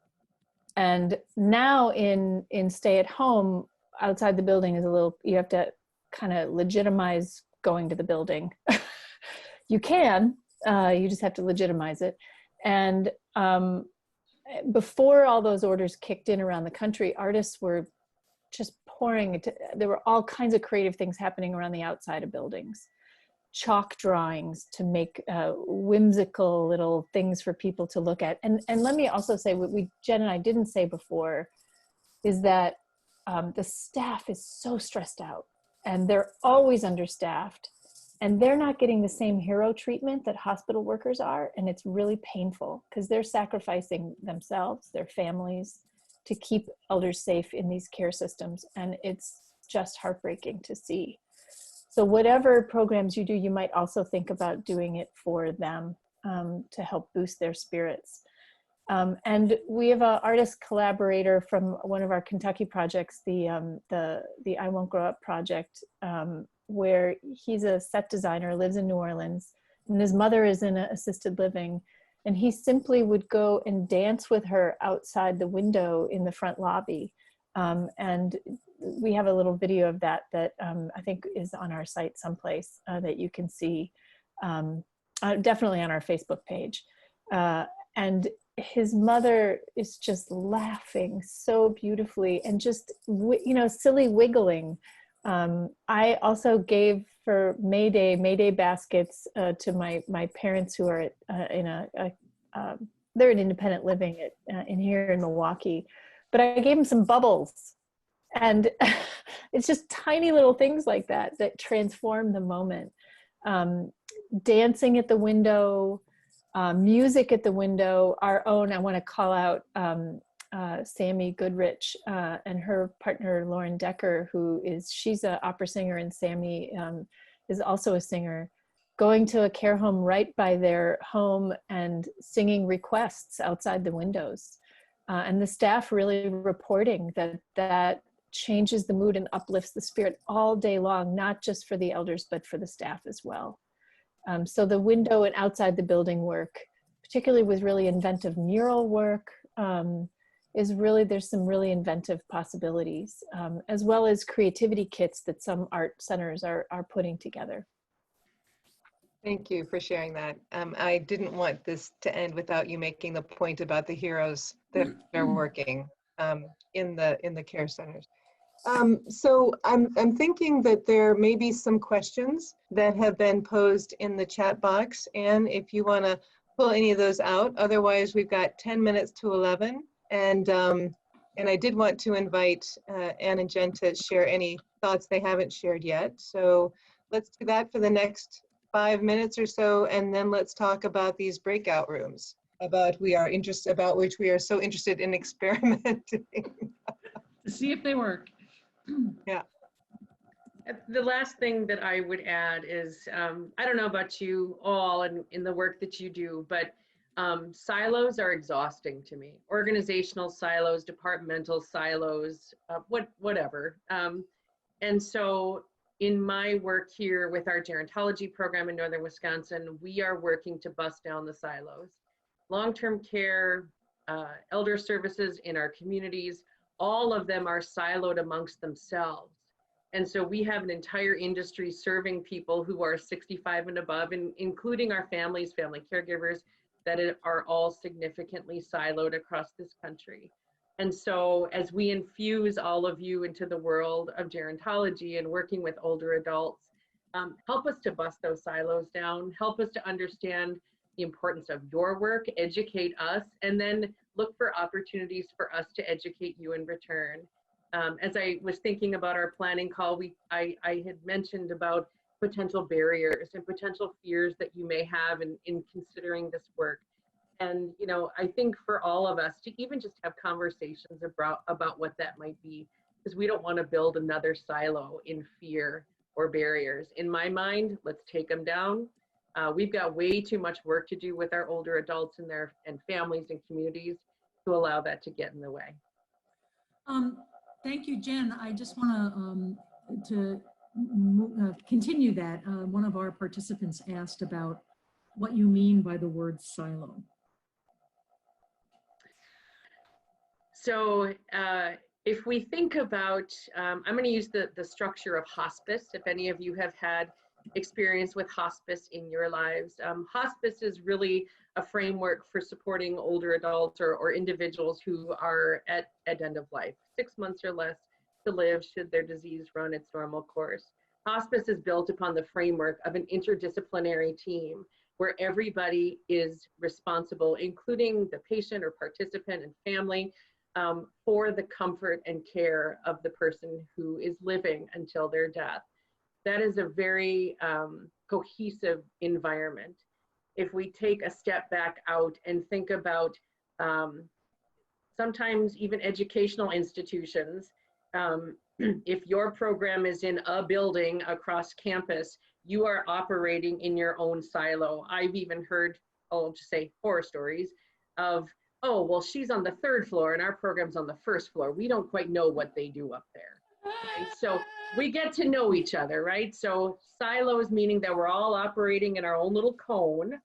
And now in stay at home, outside the building is a little, you have to kind of legitimize going to the building. You can, you just have to legitimize it. And before all those orders kicked in around the country, artists were just pouring it. There were all kinds of creative things happening around the outside of buildings. Chalk drawings to make whimsical little things for people to look at. And let me also say what Jen and I didn't say before is that the staff is so stressed out and they're always understaffed and they're not getting the same hero treatment that hospital workers are. And it's really painful because they're sacrificing themselves, their families, to keep elders safe in these care systems. And it's just heartbreaking to see. So whatever programs you do, you might also think about doing it for them to help boost their spirits. And we have an artist collaborator from one of our Kentucky projects, the I Won't Grow Up project, where he's a set designer, lives in New Orleans, and his mother is in an assisted living. And he simply would go and dance with her outside the window in the front lobby. And we have a little video of that I think is on our site someplace that you can see, definitely on our Facebook page. And his mother is just laughing so beautifully and just, silly wiggling. I also gave for May Day baskets to my parents who are they're in independent living in here in Milwaukee, but I gave them some bubbles. And it's just tiny little things like that that transform the moment. Dancing at the window, music at the window, our own, I want to call out Sammy Goodrich and her partner, Lauren Decker, she's an opera singer, and Sammy is also a singer, going to a care home right by their home and singing requests outside the windows. And the staff really reporting that changes the mood and uplifts the spirit all day long, not just for the elders, but for the staff as well. So the window and outside the building work, particularly with really inventive mural work, there's some really inventive possibilities, as well as creativity kits that some art centers are putting together. Thank you for sharing that. I didn't want this to end without you making the point about the heroes that are working in the care centers. So I'm thinking that there may be some questions that have been posed in the chat box, and if you want to pull any of those out. Otherwise, we've got 10 minutes to 11, and I did want to invite Ann and Jen to share any thoughts they haven't shared yet. So let's do that for the next 5 minutes or so, and then let's talk about these breakout rooms about which we are so interested in experimenting. To see if they work. Yeah. The last thing that I would add is, I don't know about you all and in the work that you do, but silos are exhausting to me. Organizational silos, departmental silos, whatever. And so in my work here with our gerontology program in Northern Wisconsin, we are working to bust down the silos. Long-term care, elder services in our communities, all of them are siloed amongst themselves. And so we have an entire industry serving people who are 65 and above, and including our families, family caregivers, that are all significantly siloed across this country. And so as we infuse all of you into the world of gerontology and working with older adults, Help us to bust those silos down, help us to understand the importance of your work, educate us, and then look for opportunities for us to educate you in return. As I was thinking about our planning call, I had mentioned about potential barriers and potential fears that you may have in considering this work. And, you know, I think for all of us to even just have conversations about what that might be, because we don't want to build another silo in fear or barriers. In my mind, let's take them down. We've got way too much work to do with our older adults and families and communities to allow that to get in the way. Thank you, Jen. I just want to continue that. One of our participants asked about what you mean by the word silo. So if we think about, I'm going to use the structure of hospice. If any of you have had experience with hospice in your lives, hospice is really a framework for supporting older adults or individuals who are at end of life, 6 months or less to live should their disease run its normal course. Hospice is built upon the framework of an interdisciplinary team where everybody is responsible, including the patient or participant and family, for the comfort and care of the person who is living until their death. That is a very cohesive environment. If we take a step back out and think about sometimes even educational institutions, if your program is in a building across campus, you are operating in your own silo. I've even heard, I'll just say horror stories of, oh, well, she's on the 3rd floor and our program's on the 1st floor. We don't quite know what they do up there. Right? So we get to know each other, right? So silos meaning that we're all operating in our own little cone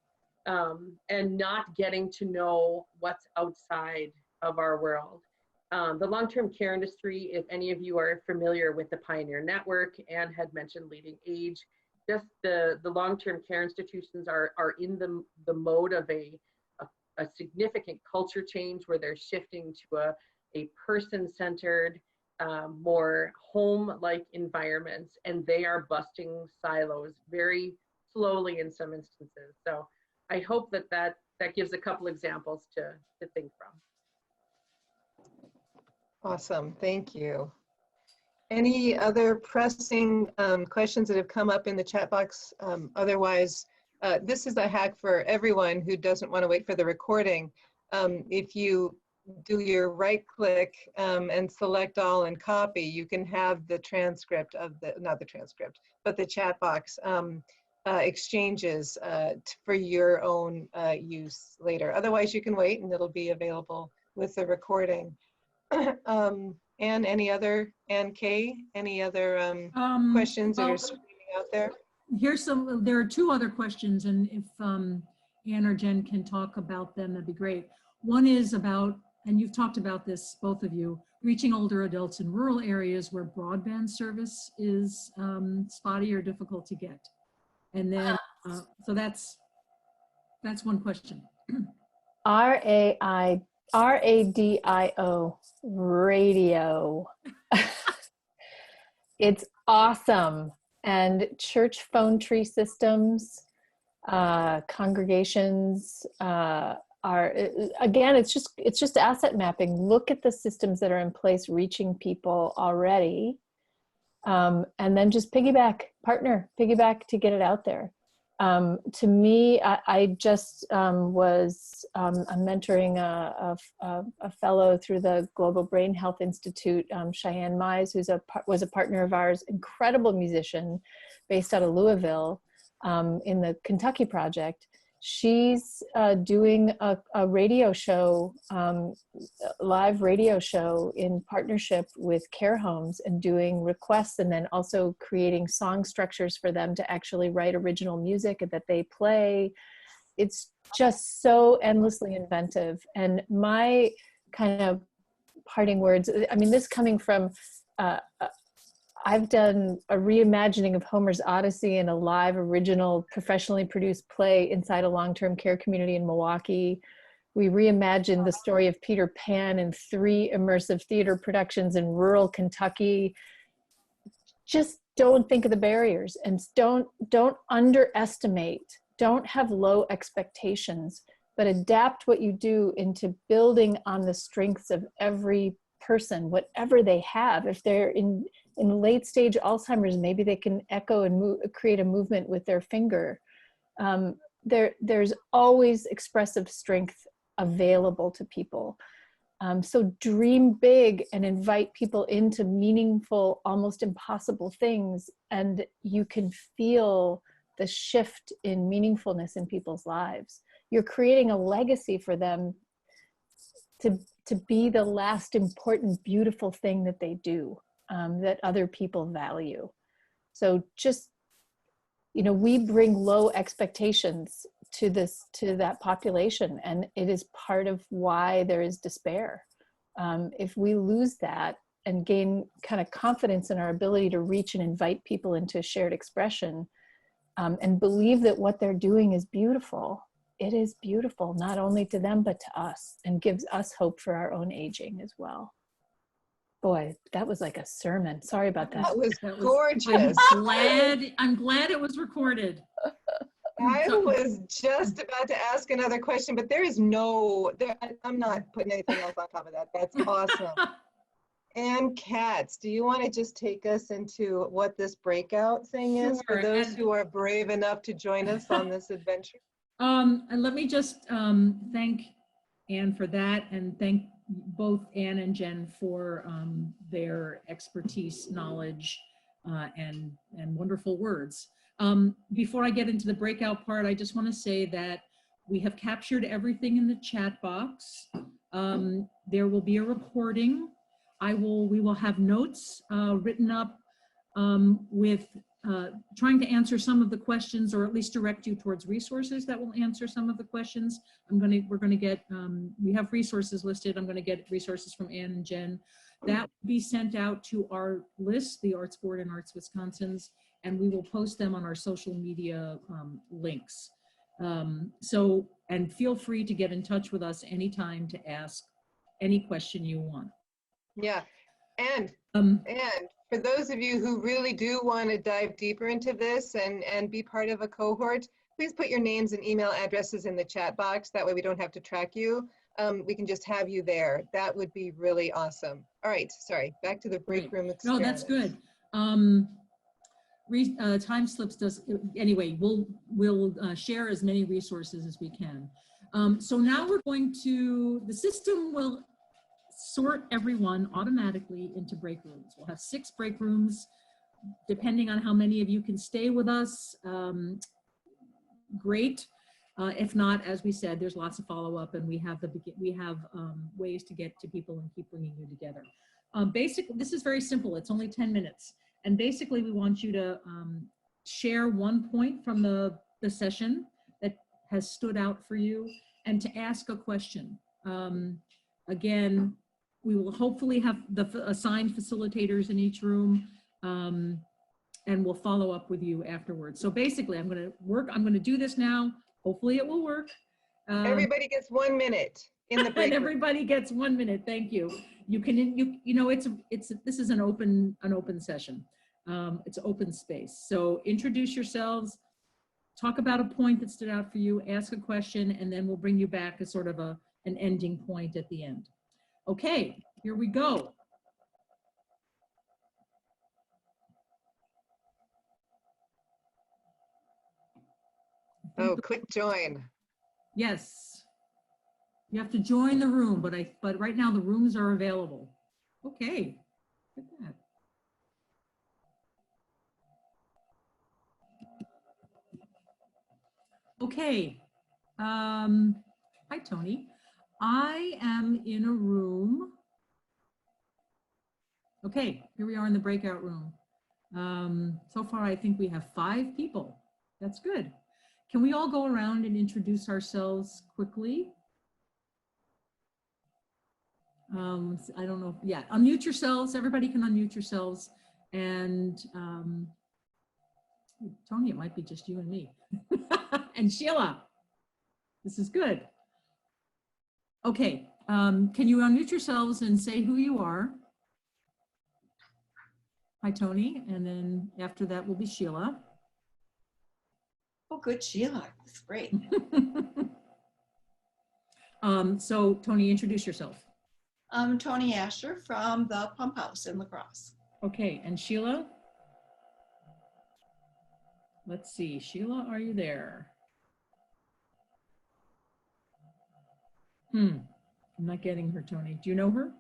and not getting to know what's outside of our world. The long-term care industry, if any of you are familiar with the Pioneer Network and had mentioned Leading Age, just the long-term care institutions are in the mode of a significant culture change where they're shifting to a person-centered, more home-like environments, and they are busting silos very slowly in some instances. So I hope that gives a couple examples to think from. Awesome, thank you. Any other pressing questions that have come up in the chat box? Otherwise, this is a hack for everyone who doesn't want to wait for the recording. If you do your right click and select all and copy, you can have the transcript of not the transcript, but the chat box exchanges for your own use later. Otherwise, you can wait and it'll be available with the recording. Anne, Ann K, any other questions that are screaming out there? There are 2 other questions, and if Anne or Jen can talk about them, that'd be great. One is about, and you've talked about this, both of you, reaching older adults in rural areas where broadband service is spotty or difficult to get. And then, so that's one question. RADIO, radio. It's awesome. And church phone tree systems, congregations are, again, it's just asset mapping. Look at the systems that are in place reaching people already, and then just piggyback to get it out there. To me, I just was mentoring a fellow through the Global Brain Health Institute, Cheyenne Mize, who's was a partner of ours, incredible musician based out of Louisville in the Kentucky Project. She's doing a radio show, live radio show in partnership with care homes and doing requests, and then also creating song structures for them to actually write original music that they play. It's just so endlessly inventive. And my kind of parting words, I mean, this coming from, I've done a reimagining of Homer's Odyssey in a live, original, professionally produced play inside a long-term care community in Milwaukee. We reimagined the story of Peter Pan in 3 immersive theater productions in rural Kentucky. Just don't think of the barriers, and don't underestimate, don't have low expectations, but adapt what you do into building on the strengths of every person, whatever they have. If they're in late stage Alzheimer's, maybe they can echo and create a movement with their finger. There's always expressive strength available to people. So dream big and invite people into meaningful, almost impossible things, and you can feel the shift in meaningfulness in people's lives. You're creating a legacy for them to be the last important, beautiful thing that they do, that other people value. So just, we bring low expectations to that population, and it is part of why there is despair. If we lose that and gain kind of confidence in our ability to reach and invite people into shared expression, and believe that what they're doing is beautiful, it is beautiful, not only to them, but to us, and gives us hope for our own aging as well. Boy, that was like a sermon. Sorry about that. That was gorgeous. I'm glad it was recorded. I was just about to ask another question, but I'm not putting anything else on top of that. That's awesome. And Katz, do you want to just take us into what this breakout thing is for those who are brave enough to join us on this adventure? And let me just thank Anne for that, and thank both Anne and Jen for their expertise, knowledge, and wonderful words. Before I get into the breakout part, I just want to say that we have captured everything in the chat box. There will be a recording. We will have notes written up with trying to answer some of the questions, or at least direct you towards resources that will answer some of the questions. We're going to get, we have resources listed. I'm going to get resources from Anne and Jen. That will be sent out to our list, the Arts Board and Arts Wisconsin's, and we will post them on our social media links. And feel free to get in touch with us anytime to ask any question you want. Yeah, and for those of you who really do want to dive deeper into this and be part of a cohort, please put your names and email addresses in the chat box. That way we don't have to track you. We can just have you there. That would be really awesome. All right, sorry, back to the break room experiment. No, that's good. Timeslips does, anyway, we'll share as many resources as we can. So now we're going to, the system will sort everyone automatically into break rooms. We'll have 6 break rooms, depending on how many of you can stay with us. Great. If not, as we said, there's lots of follow-up, and we have ways to get to people and keep bringing you together. Basically, this is very simple. It's only 10 minutes. And basically, we want you to share one point from the session that has stood out for you, and to ask a question. Again, we will hopefully have the assigned facilitators in each room, and we'll follow up with you afterwards. So basically, I'm going to do this now. Hopefully it will work. Everybody gets 1 minute in the break and room. everybody gets 1 minute. Thank you. You can, this is an open session. It's open space. So introduce yourselves, talk about a point that stood out for you, ask a question, and then we'll bring you back as sort of an ending point at the end. Okay, here we go. Oh, click join. Yes. You have to join the room, but right now the rooms are available. Okay. Look at that. Okay. Hi, Tony. I am in a room. Okay, here we are in the breakout room. So far, I think we have 5 people. That's good. Can we all go around and introduce ourselves quickly? I don't know. Yeah, unmute yourselves. Everybody can unmute yourselves. And Tony, it might be just you and me. And Sheila, this is good. Okay, can you unmute yourselves and say who you are? Hi, Tony. And then after that will be Sheila. Oh, good, Sheila. That's great. So Tony, introduce yourself. I'm Tony Asher from the Pump House in La Crosse. Okay, and Sheila? Let's see, Sheila, are you there? I'm not getting her, Tony. Do you know her?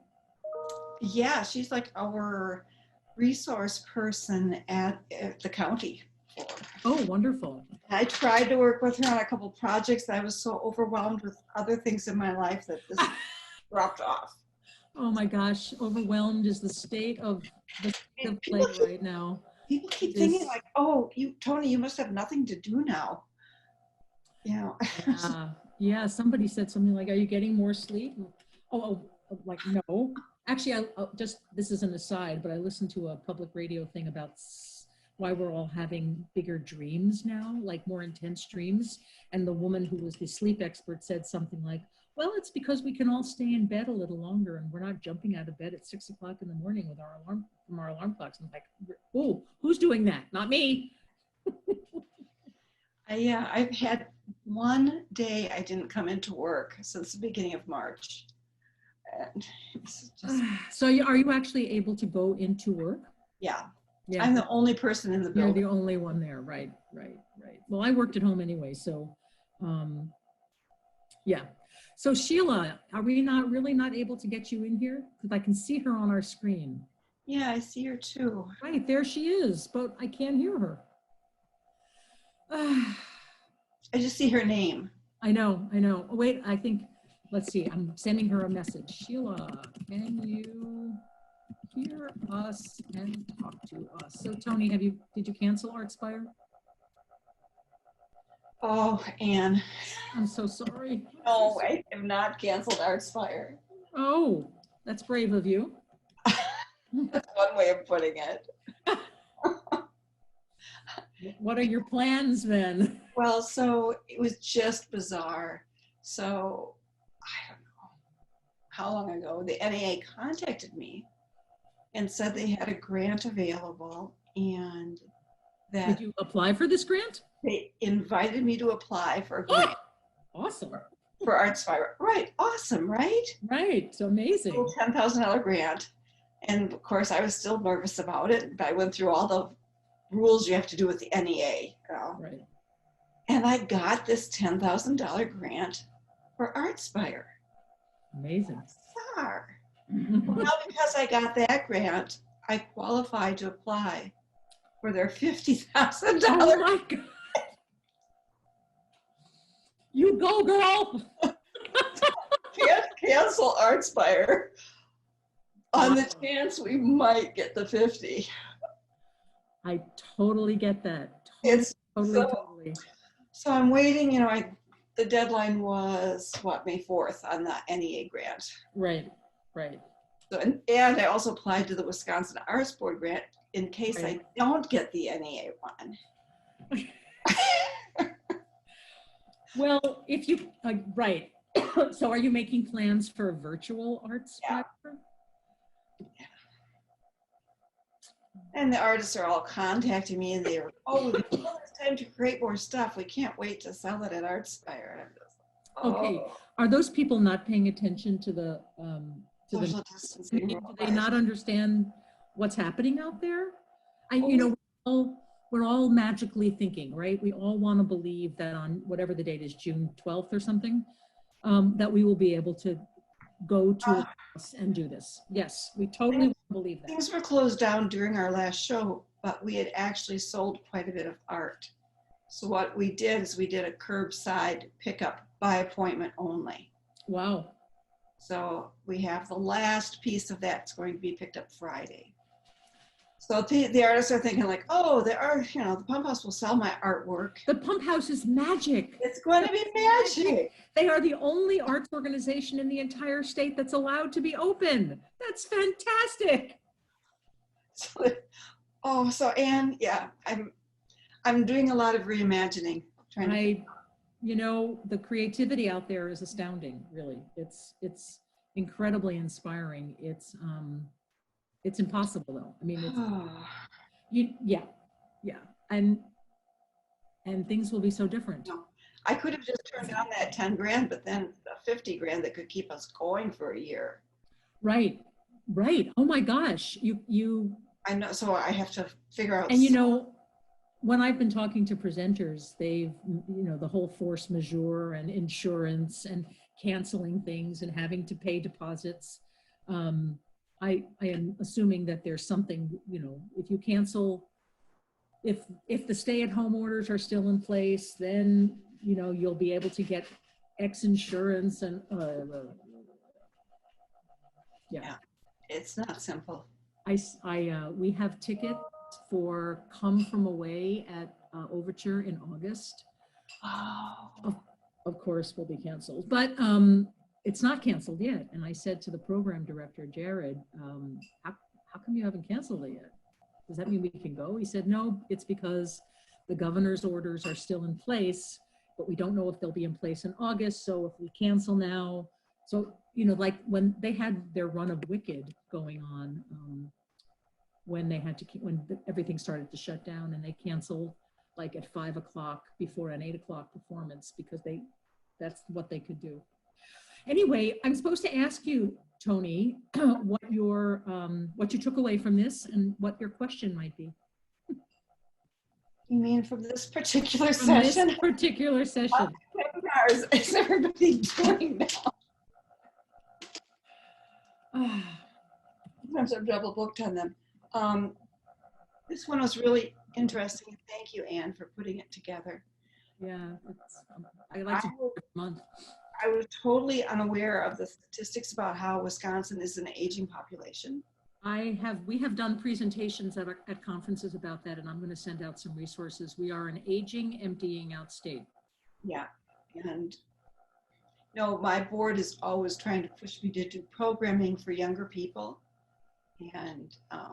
Yeah, she's like our resource person at the county. Oh, wonderful. I tried to work with her on a couple projects. I was so overwhelmed with other things in my life that this dropped off. Oh my gosh, overwhelmed is the state of play right now. People keep thinking like, oh, Tony, you must have nothing to do now. You know. Yeah, somebody said something like, are you getting more sleep? Like, no. Actually, this is an aside, but I listened to a public radio thing about why we're all having bigger dreams now, like more intense dreams. And the woman who was the sleep expert said something like, well, it's because we can all stay in bed a little longer and we're not jumping out of bed at 6 o'clock in the morning with our alarm clocks. I'm like, oh, who's doing that? Not me. Yeah, I've had one day I didn't come into work since the beginning of March. And it's just, so are you actually able to go into work? yeah. Yeah. I'm the only person in the building. You're the only one there, right. Well, I worked at home anyway, so yeah. So Sheila, are we really not able to get you in here? Because I can see her on our screen. Yeah, I see her too. Right, there she is, but I can't hear her. I just see her name. I know. Oh, wait, I think, let's see, I'm sending her a message. Sheila, can you hear us and talk to us? So Tony, did you cancel ArtSpire? Oh, Anne. I'm so sorry. No, I have not canceled ArtSpire. Oh, that's brave of you. That's one way of putting it. What are your plans then? Well, so it was just bizarre. So I don't know how long ago the NAA contacted me and said they had a grant available and that Did you apply for this grant? they invited me to apply for a grant. Awesome. For ArtSpire. Right. Awesome, right? Right. So amazing. $10,000 grant. And of course, I was still nervous about it, but I went through all the rules you have to do with the NEA. You know? Right. And I got this $10,000 grant for ArtSpire. Amazing. Bizarre. Well, now because I got that grant, I qualified to apply for their $50,000. Oh my God. You go, girl. Can't cancel ArtSpire on the chance we might get the 50. I totally get that. It's Totally. So I'm waiting, you know, the deadline was what, May 4th on the NEA grant. Right. So, and I also applied to the Wisconsin Arts Board grant in case Right. I don't get the NEA one. Well, if you, right. So are you making plans for a virtual arts? Yeah. platform? And the artists are all contacting me and they're, oh, it's time to create more stuff. We can't wait to sell it at ArtSpire. And I'm just, Okay. Are those people not paying attention to the social distancing. do they not understand what's happening out there? We're all magically thinking, right? We all want to believe that on whatever the date is, June 12th or something, that we will be able to go to us and do this. Yes, we totally believe that. Things were closed down during our last show, but we had actually sold quite a bit of art. So what we did is we did a curbside pickup by appointment only. Wow. So we have the last piece of that's going to be picked up Friday. So the artists are thinking like, oh, the Pump House will sell my artwork. The Pump House is magic. It's going to be magic. They are the only arts organization in the entire state that's allowed to be open. That's fantastic. So Anne, yeah, I'm doing a lot of reimagining. The creativity out there is astounding, really. It's incredibly inspiring. It's impossible though. I mean, it's, Oh, yeah, and things will be so different. no. I could have just turned down that 10 grand, but then the 50 grand that could keep us going for a year. Right. Oh my gosh, you. I know, so I have to figure out. And you know, when I've been talking to presenters, they've, the whole force majeure and insurance and canceling things and having to pay deposits. I am assuming that there's something, if you cancel, if the stay-at-home orders are still in place, then, you'll be able to get X insurance and, yeah. It's not simple. We have tickets for Come From Away at Overture in August. Oh. Of course will be canceled, but it's not canceled yet. And I said to the program director, Jared, how come you haven't canceled it yet? Does that mean we can go? He said, no, it's because the governor's orders are still in place, but we don't know if they'll be in place in August. So if we cancel now, so, like when they had their run of Wicked going on, when everything started to shut down, and they canceled like at 5 o'clock before an 8 o'clock performance because that's what they could do. Anyway, I'm supposed to ask you, Tony, what you took away from this and what your question might be. You mean from this particular From session? this particular session. What webinars is everybody doing now? Sometimes I'm double booked on them. This one was really interesting. Thank you, Anne, for putting it together. Yeah, I like to do it every month. I was totally unaware of the statistics about how Wisconsin is an aging population. We have done presentations at conferences about that, and I'm going to send out some resources. We are an aging, emptying out state. Yeah, and my board is always trying to push me to do programming for younger people. And I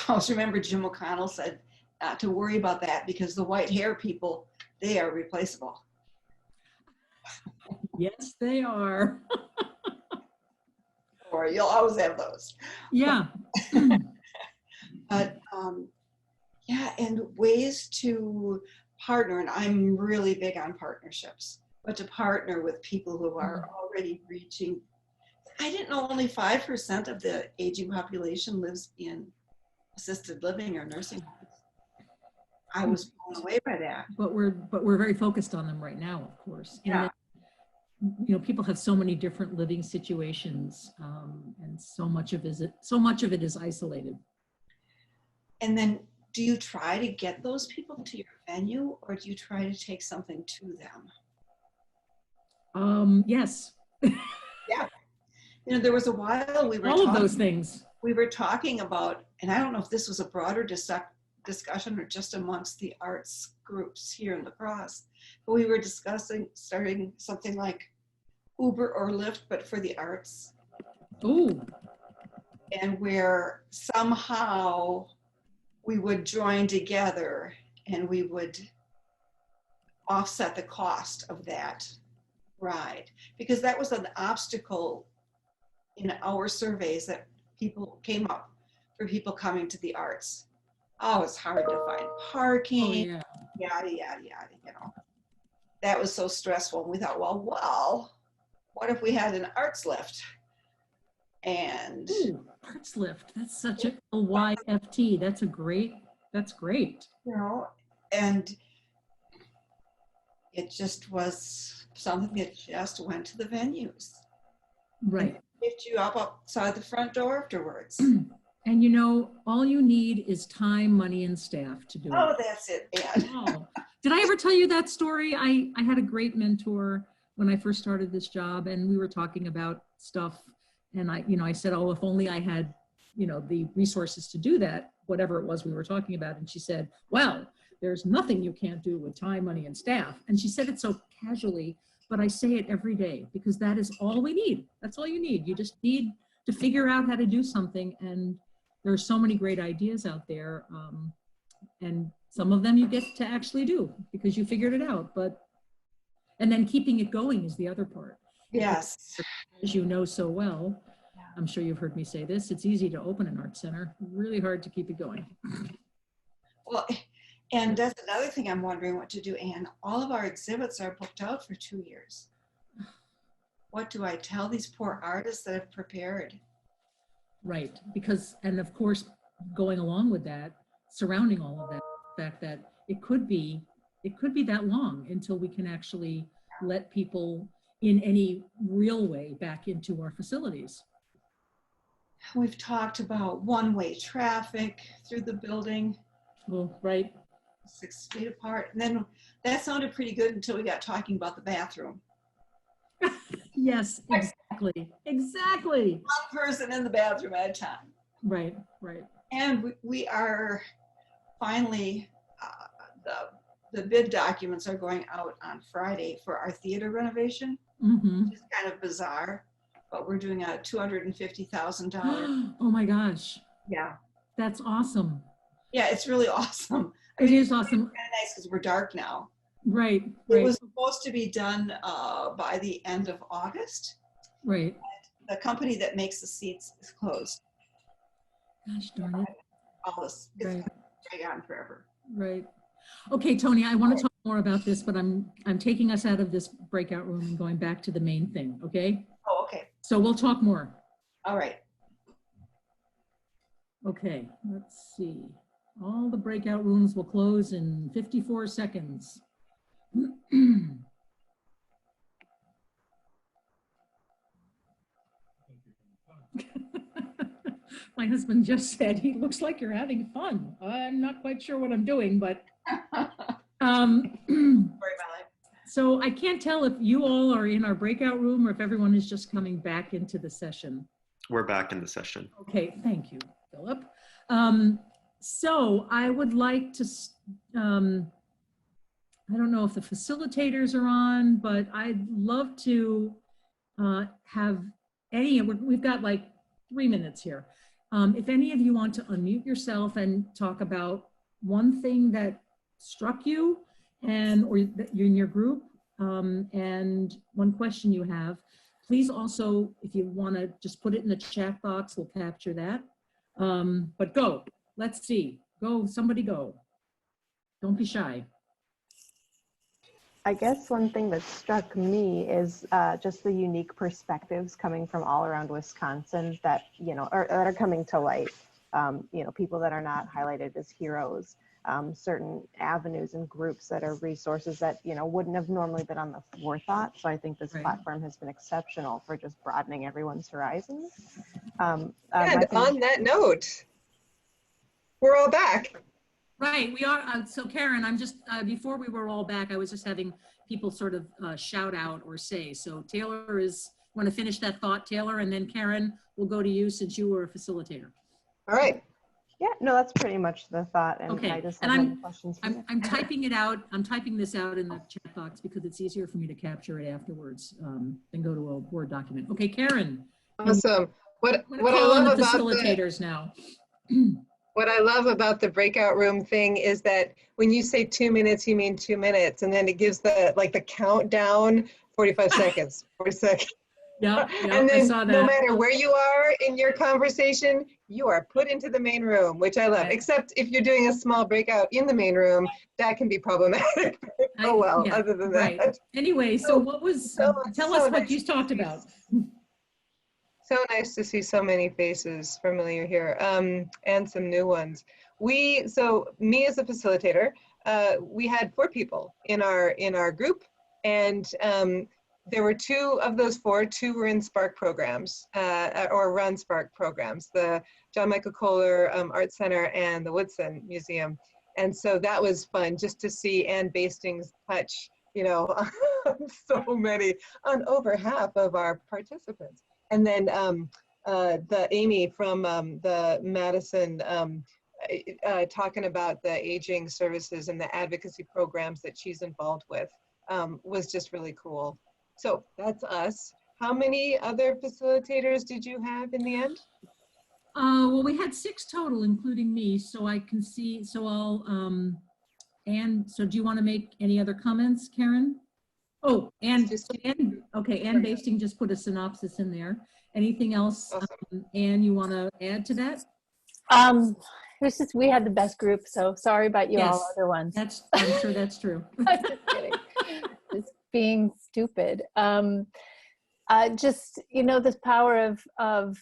always remember Jim O'Connell said not to worry about that because the white hair people, they are replaceable. Yes, they are. Or you'll always have those. Yeah. But yeah, and ways to partner, and I'm really big on partnerships, but to partner with people who are already reaching. I didn't know only 5% of the aging population lives in assisted living or nursing homes. I was blown away by that. But we're very focused on them right now, of course. Yeah. And people have so many different living situations, and so much of it is isolated. And then, do you try to get those people to your venue, or do you try to take something to them? Yes. Yeah. There was a while we were all of those things. We were talking about, and I don't know if this was a broader discussion or just amongst the arts groups here in La Crosse, but we were discussing starting something like Uber or Lyft, but for the arts. Ooh. And where somehow we would join together and we would offset the cost of that ride, because that was an obstacle in our surveys that people came up for people coming to the arts. Oh, it's hard to find parking, yada, yada, yada, That was so stressful. And we thought, well, what if we had an arts lift? And arts lift, that's such a YFT. That's great. And it just was something that just went to the venues. Right. Picked you up outside the front door afterwards. And all you need is time, money, and staff to do it. Oh, that's it, Anne. Oh. Did I ever tell you that story? I had a great mentor when I first started this job, and we were talking about stuff. And I said, oh, if only I had, the resources to do that, whatever it was we were talking about. And she said, well, there's nothing you can't do with time, money, and staff. And she said it so casually, but I say it every day because that is all we need. That's all you need. You just need to figure out how to do something. And there are so many great ideas out there. And some of them you get to actually do because you figured it out. And then keeping it going is the other part. Yes. As you know so well, I'm sure you've heard me say this, it's easy to open an art center, really hard to keep it going. Well, and that's another thing I'm wondering what to do, Anne. All of our exhibits are booked out for 2 years. What do I tell these poor artists that have prepared? Right, because, and of course, going along with that, surrounding all of that, the fact that it could be that long until we can actually let people in any real way back into our facilities. We've talked about one-way traffic through the building, Well, right, 6 feet apart. And then that sounded pretty good until we got talking about the bathroom. yes, exactly, exactly. One person in the bathroom at a time. Right, right. And we are finally, the bid documents are going out on Friday for our theater renovation. Mm-hmm. Which is kind of bizarre, but we're doing a $250,000. Oh my gosh, Yeah. that's awesome. Yeah, it's really awesome. It is awesome. It's kind of nice because we're dark now. Right, It right, was supposed to be done by the end of August. right. The company that makes the seats is closed. Gosh darn it. All this is Right. going to drag on forever. Right. Okay, Tony, I want to talk more about this, but I'm taking us out of this breakout room and going back to the main thing, okay? Oh, okay. So we'll talk more. All right. Okay, let's see. All the breakout rooms will close in 54 seconds. My husband just said, he looks like you're having fun. I'm not quite sure what I'm doing, but Sorry, Molly. so I can't tell if you all are in our breakout room or if everyone is just coming back into the session. We're back in the session. Okay, thank you, Philip. So I would like to, I don't know if the facilitators are on, but I'd love to have any, we've got like 3 minutes here. If any of you want to unmute yourself and talk about one thing that struck you and or that you're in your group and one question you have, please also, if you want to just put it in the chat box, we'll capture that. But go, let's see, go, somebody go. Don't be shy. I guess one thing that struck me is just the unique perspectives coming from all around Wisconsin that, you know, that are coming to light. You know, people that are not highlighted as heroes, certain avenues and groups that are resources that, you know, wouldn't have normally been on the forethought. So I think this Right. platform has been exceptional for just broadening everyone's horizons. And on that note, we're all back. Right, we are. So Karen, I'm just, before we were all back, I was just having people sort of shout out or say. So Taylor is, want to finish that thought, Taylor, and then Karen, we'll go to you since you were a facilitator. All right. Yeah, no, that's pretty much the thought. And Okay, I just and have any questions for you. I'm typing it out. I'm typing this out in the chat box because it's easier for me to capture it afterwards than go to a Word document. Okay, Karen. Awesome. What I'm I gonna call on love the about facilitators now. what I love about the breakout room thing is that when you say 2 minutes, you mean 2 minutes, and then it gives the countdown, 45 seconds, 40 seconds. Yeah, And I then saw that. no matter where you are in your conversation, you are put into the main room, which I love. Right. Except if you're doing a small breakout in the main room, that can be problematic. Oh well, Yeah, other than right. that. Anyway, so what was, tell us what you talked about. So nice to see so many faces familiar here, and some new ones. So me as a facilitator, we had 4 people in our group, and there were 2 of those 4, 2 were in Spark programs, or run Spark programs, the John Michael Kohler Art Center and the Woodson Museum. And so that was fun just to see Ann Basting's touch, you know, so many, on over half of our participants. And then the Amy from the Madison talking about the aging services and the advocacy programs that she's involved with was just really cool. So that's us. How many other facilitators did you have in the end? Well, we had 6 total, including me, so I can see, so I'll, and so do you want to make any other comments, Karen? Oh, and, Just- okay, Ann Basting just put a synopsis in there. Anything else, Awesome. Ann, you want to add to that? We had the best group, so sorry about you all Yes. other ones. I'm sure that's true. I'm just kidding. Just being stupid. Just, this power of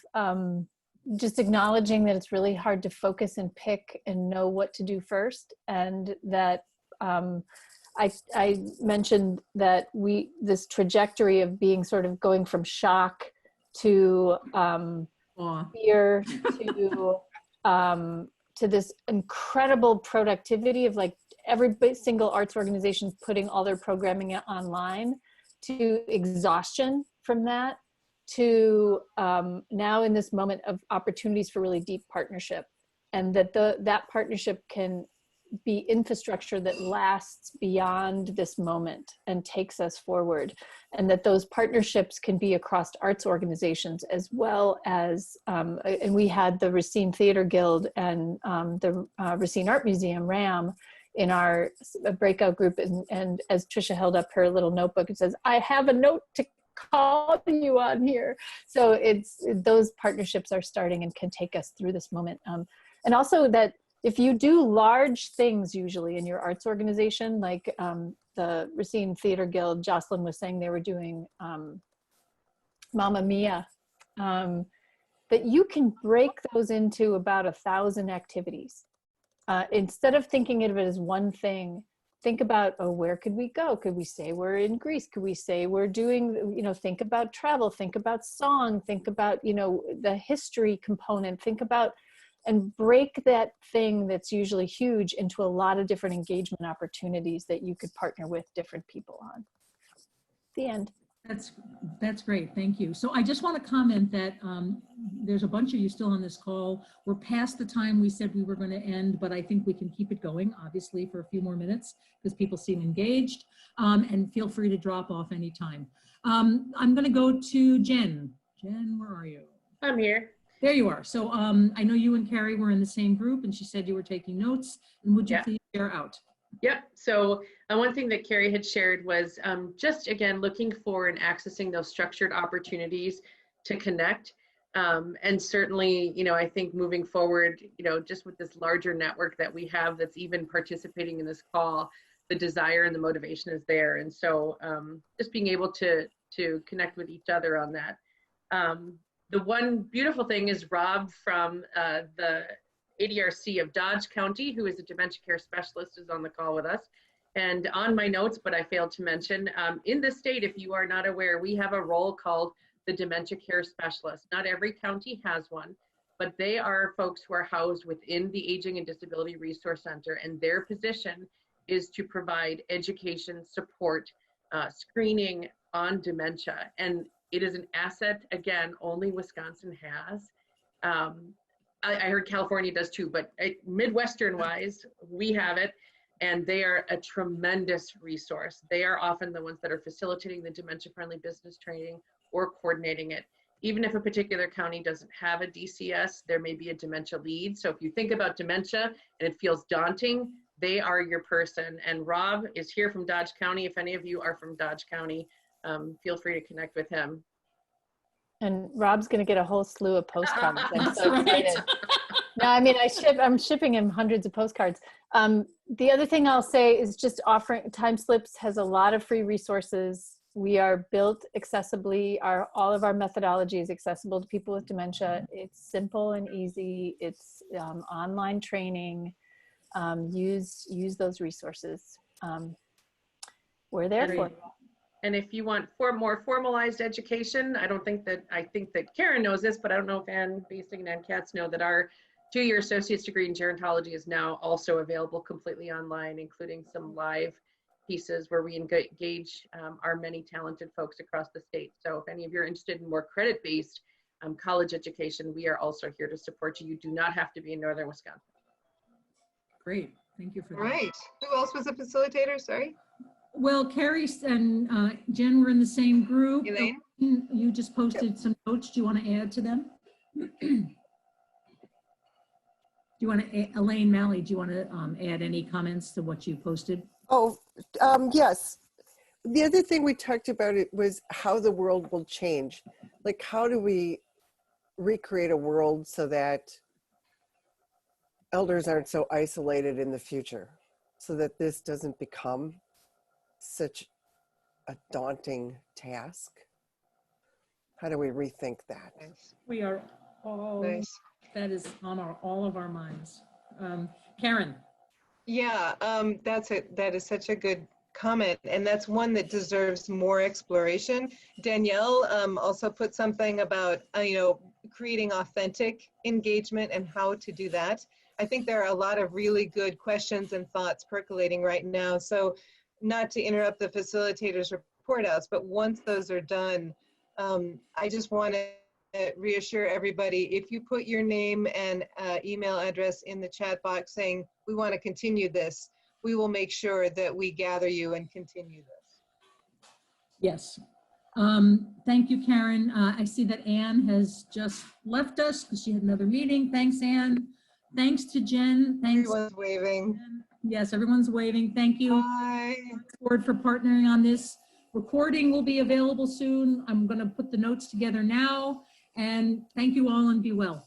just acknowledging that it's really hard to focus and pick and know what to do first. And that I mentioned that this trajectory of being sort of going from shock to fear to this incredible productivity of like every single arts organization putting all their programming online, to exhaustion from that, to now in this moment of opportunities for really deep partnership, and that partnership can be infrastructure that lasts beyond this moment and takes us forward, and that those partnerships can be across arts organizations as well as and we had the Racine Theater Guild and the Racine Art Museum, RAM, in our breakout group, and as Trisha held up her little notebook, it says, I have a note to call you on here. So those partnerships are starting and can take us through this moment. And also that if you do large things usually in your arts organization, like the Racine Theater Guild, Jocelyn was saying they were doing Mamma Mia, that you can break those into about 1,000 activities. Instead of thinking of it as one thing, think about, where could we go? Could we say we're in Greece? Could we say we're doing, think about travel, think about song, think about, the history component, think about, and break that thing that's usually huge into a lot of different engagement opportunities that you could partner with different people on. The end. That's great. Thank you. So I just want to comment that there's a bunch of you still on this call. We're past the time we said we were going to end, but I think we can keep it going, obviously, for a few more minutes because people seem engaged, and feel free to drop off anytime. I'm going to go to Jen. Jen, where are you? I'm here. There you are. So I know you and Carrie were in the same group, and she said you were taking notes. And would you please share out? Yep. So one thing that Carrie had shared was just, again, looking for and accessing those structured opportunities to connect. And certainly, I think moving forward, just with this larger network that we have that's even participating in this call, the desire and the motivation is there. And so just being able to connect with each other on that. The one beautiful thing is Rob from the ADRC of Dodge County, who is a dementia care specialist, is on the call with us. And on my notes, but I failed to mention, in the state, if you are not aware, we have a role called the dementia care specialist. Not every county has one, but they are folks who are housed within the Aging and Disability Resource Center, and their position is to provide education, support, screening on dementia. And it is an asset, again, only Wisconsin has. I heard California does too, but Midwestern wise, we have it, and they are a tremendous resource. They are often the ones that are facilitating the dementia-friendly business training or coordinating it. Even if a particular county doesn't have a DCS, there may be a dementia lead. So if you think about dementia and it feels daunting, they are your person. And Rob is here from Dodge County. If any of you are from Dodge County, feel free to connect with him. And Rob's going to get a whole slew of postcards. I'm so That's excited. right. No, I mean, I'm shipping him hundreds of postcards. The other thing I'll say is just offering, Timeslips has a lot of free resources. We are built accessibly. All of our methodology is accessible to people with dementia. It's simple and easy. It's online training. Use those resources. We're there for you. And if you want more formalized education, I think that Karen knows this, but I don't know if Ann Basting and Ann Katz know that our 2-year associate's degree in gerontology is now also available completely online, including some live pieces where we engage our many talented folks across the state. So if any of you are interested in more credit-based college education, we are also here to support you. You do not have to be in Northern Wisconsin. Great. Thank you for that. Right. Who else was a facilitator? Sorry. Well, Carrie and Jen were in the same group. Elaine? You just posted some notes. Do you want to add to them? Elaine Malley, do you want to add any comments to what you posted? Oh, yes. The other thing we talked about it was how the world will change. Like, how do we recreate a world so that elders aren't so isolated in the future, so that this doesn't become such a daunting task? How do we rethink that? Nice. We are all, Nice. that is on all of our minds. Karen. Yeah, that is such a good comment, and that's one that deserves more exploration. Danielle also put something about creating authentic engagement and how to do that. I think there are a lot of really good questions and thoughts percolating right now. So, not to interrupt the facilitators' report outs, but once those are done, I just want to reassure everybody, if you put your name and email address in the chat box saying, we want to continue this, we will make sure that we gather you and continue this. Yes. Thank you, Karen. I see that Anne has just left us because she had another meeting. Thanks, Anne. Thanks to Jen. Thanks. Everyone's waving. Yes, everyone's waving. Thank you. Bye. Board for partnering on this. Recording will be available soon. I'm going to put the notes together now. And thank you all and be well.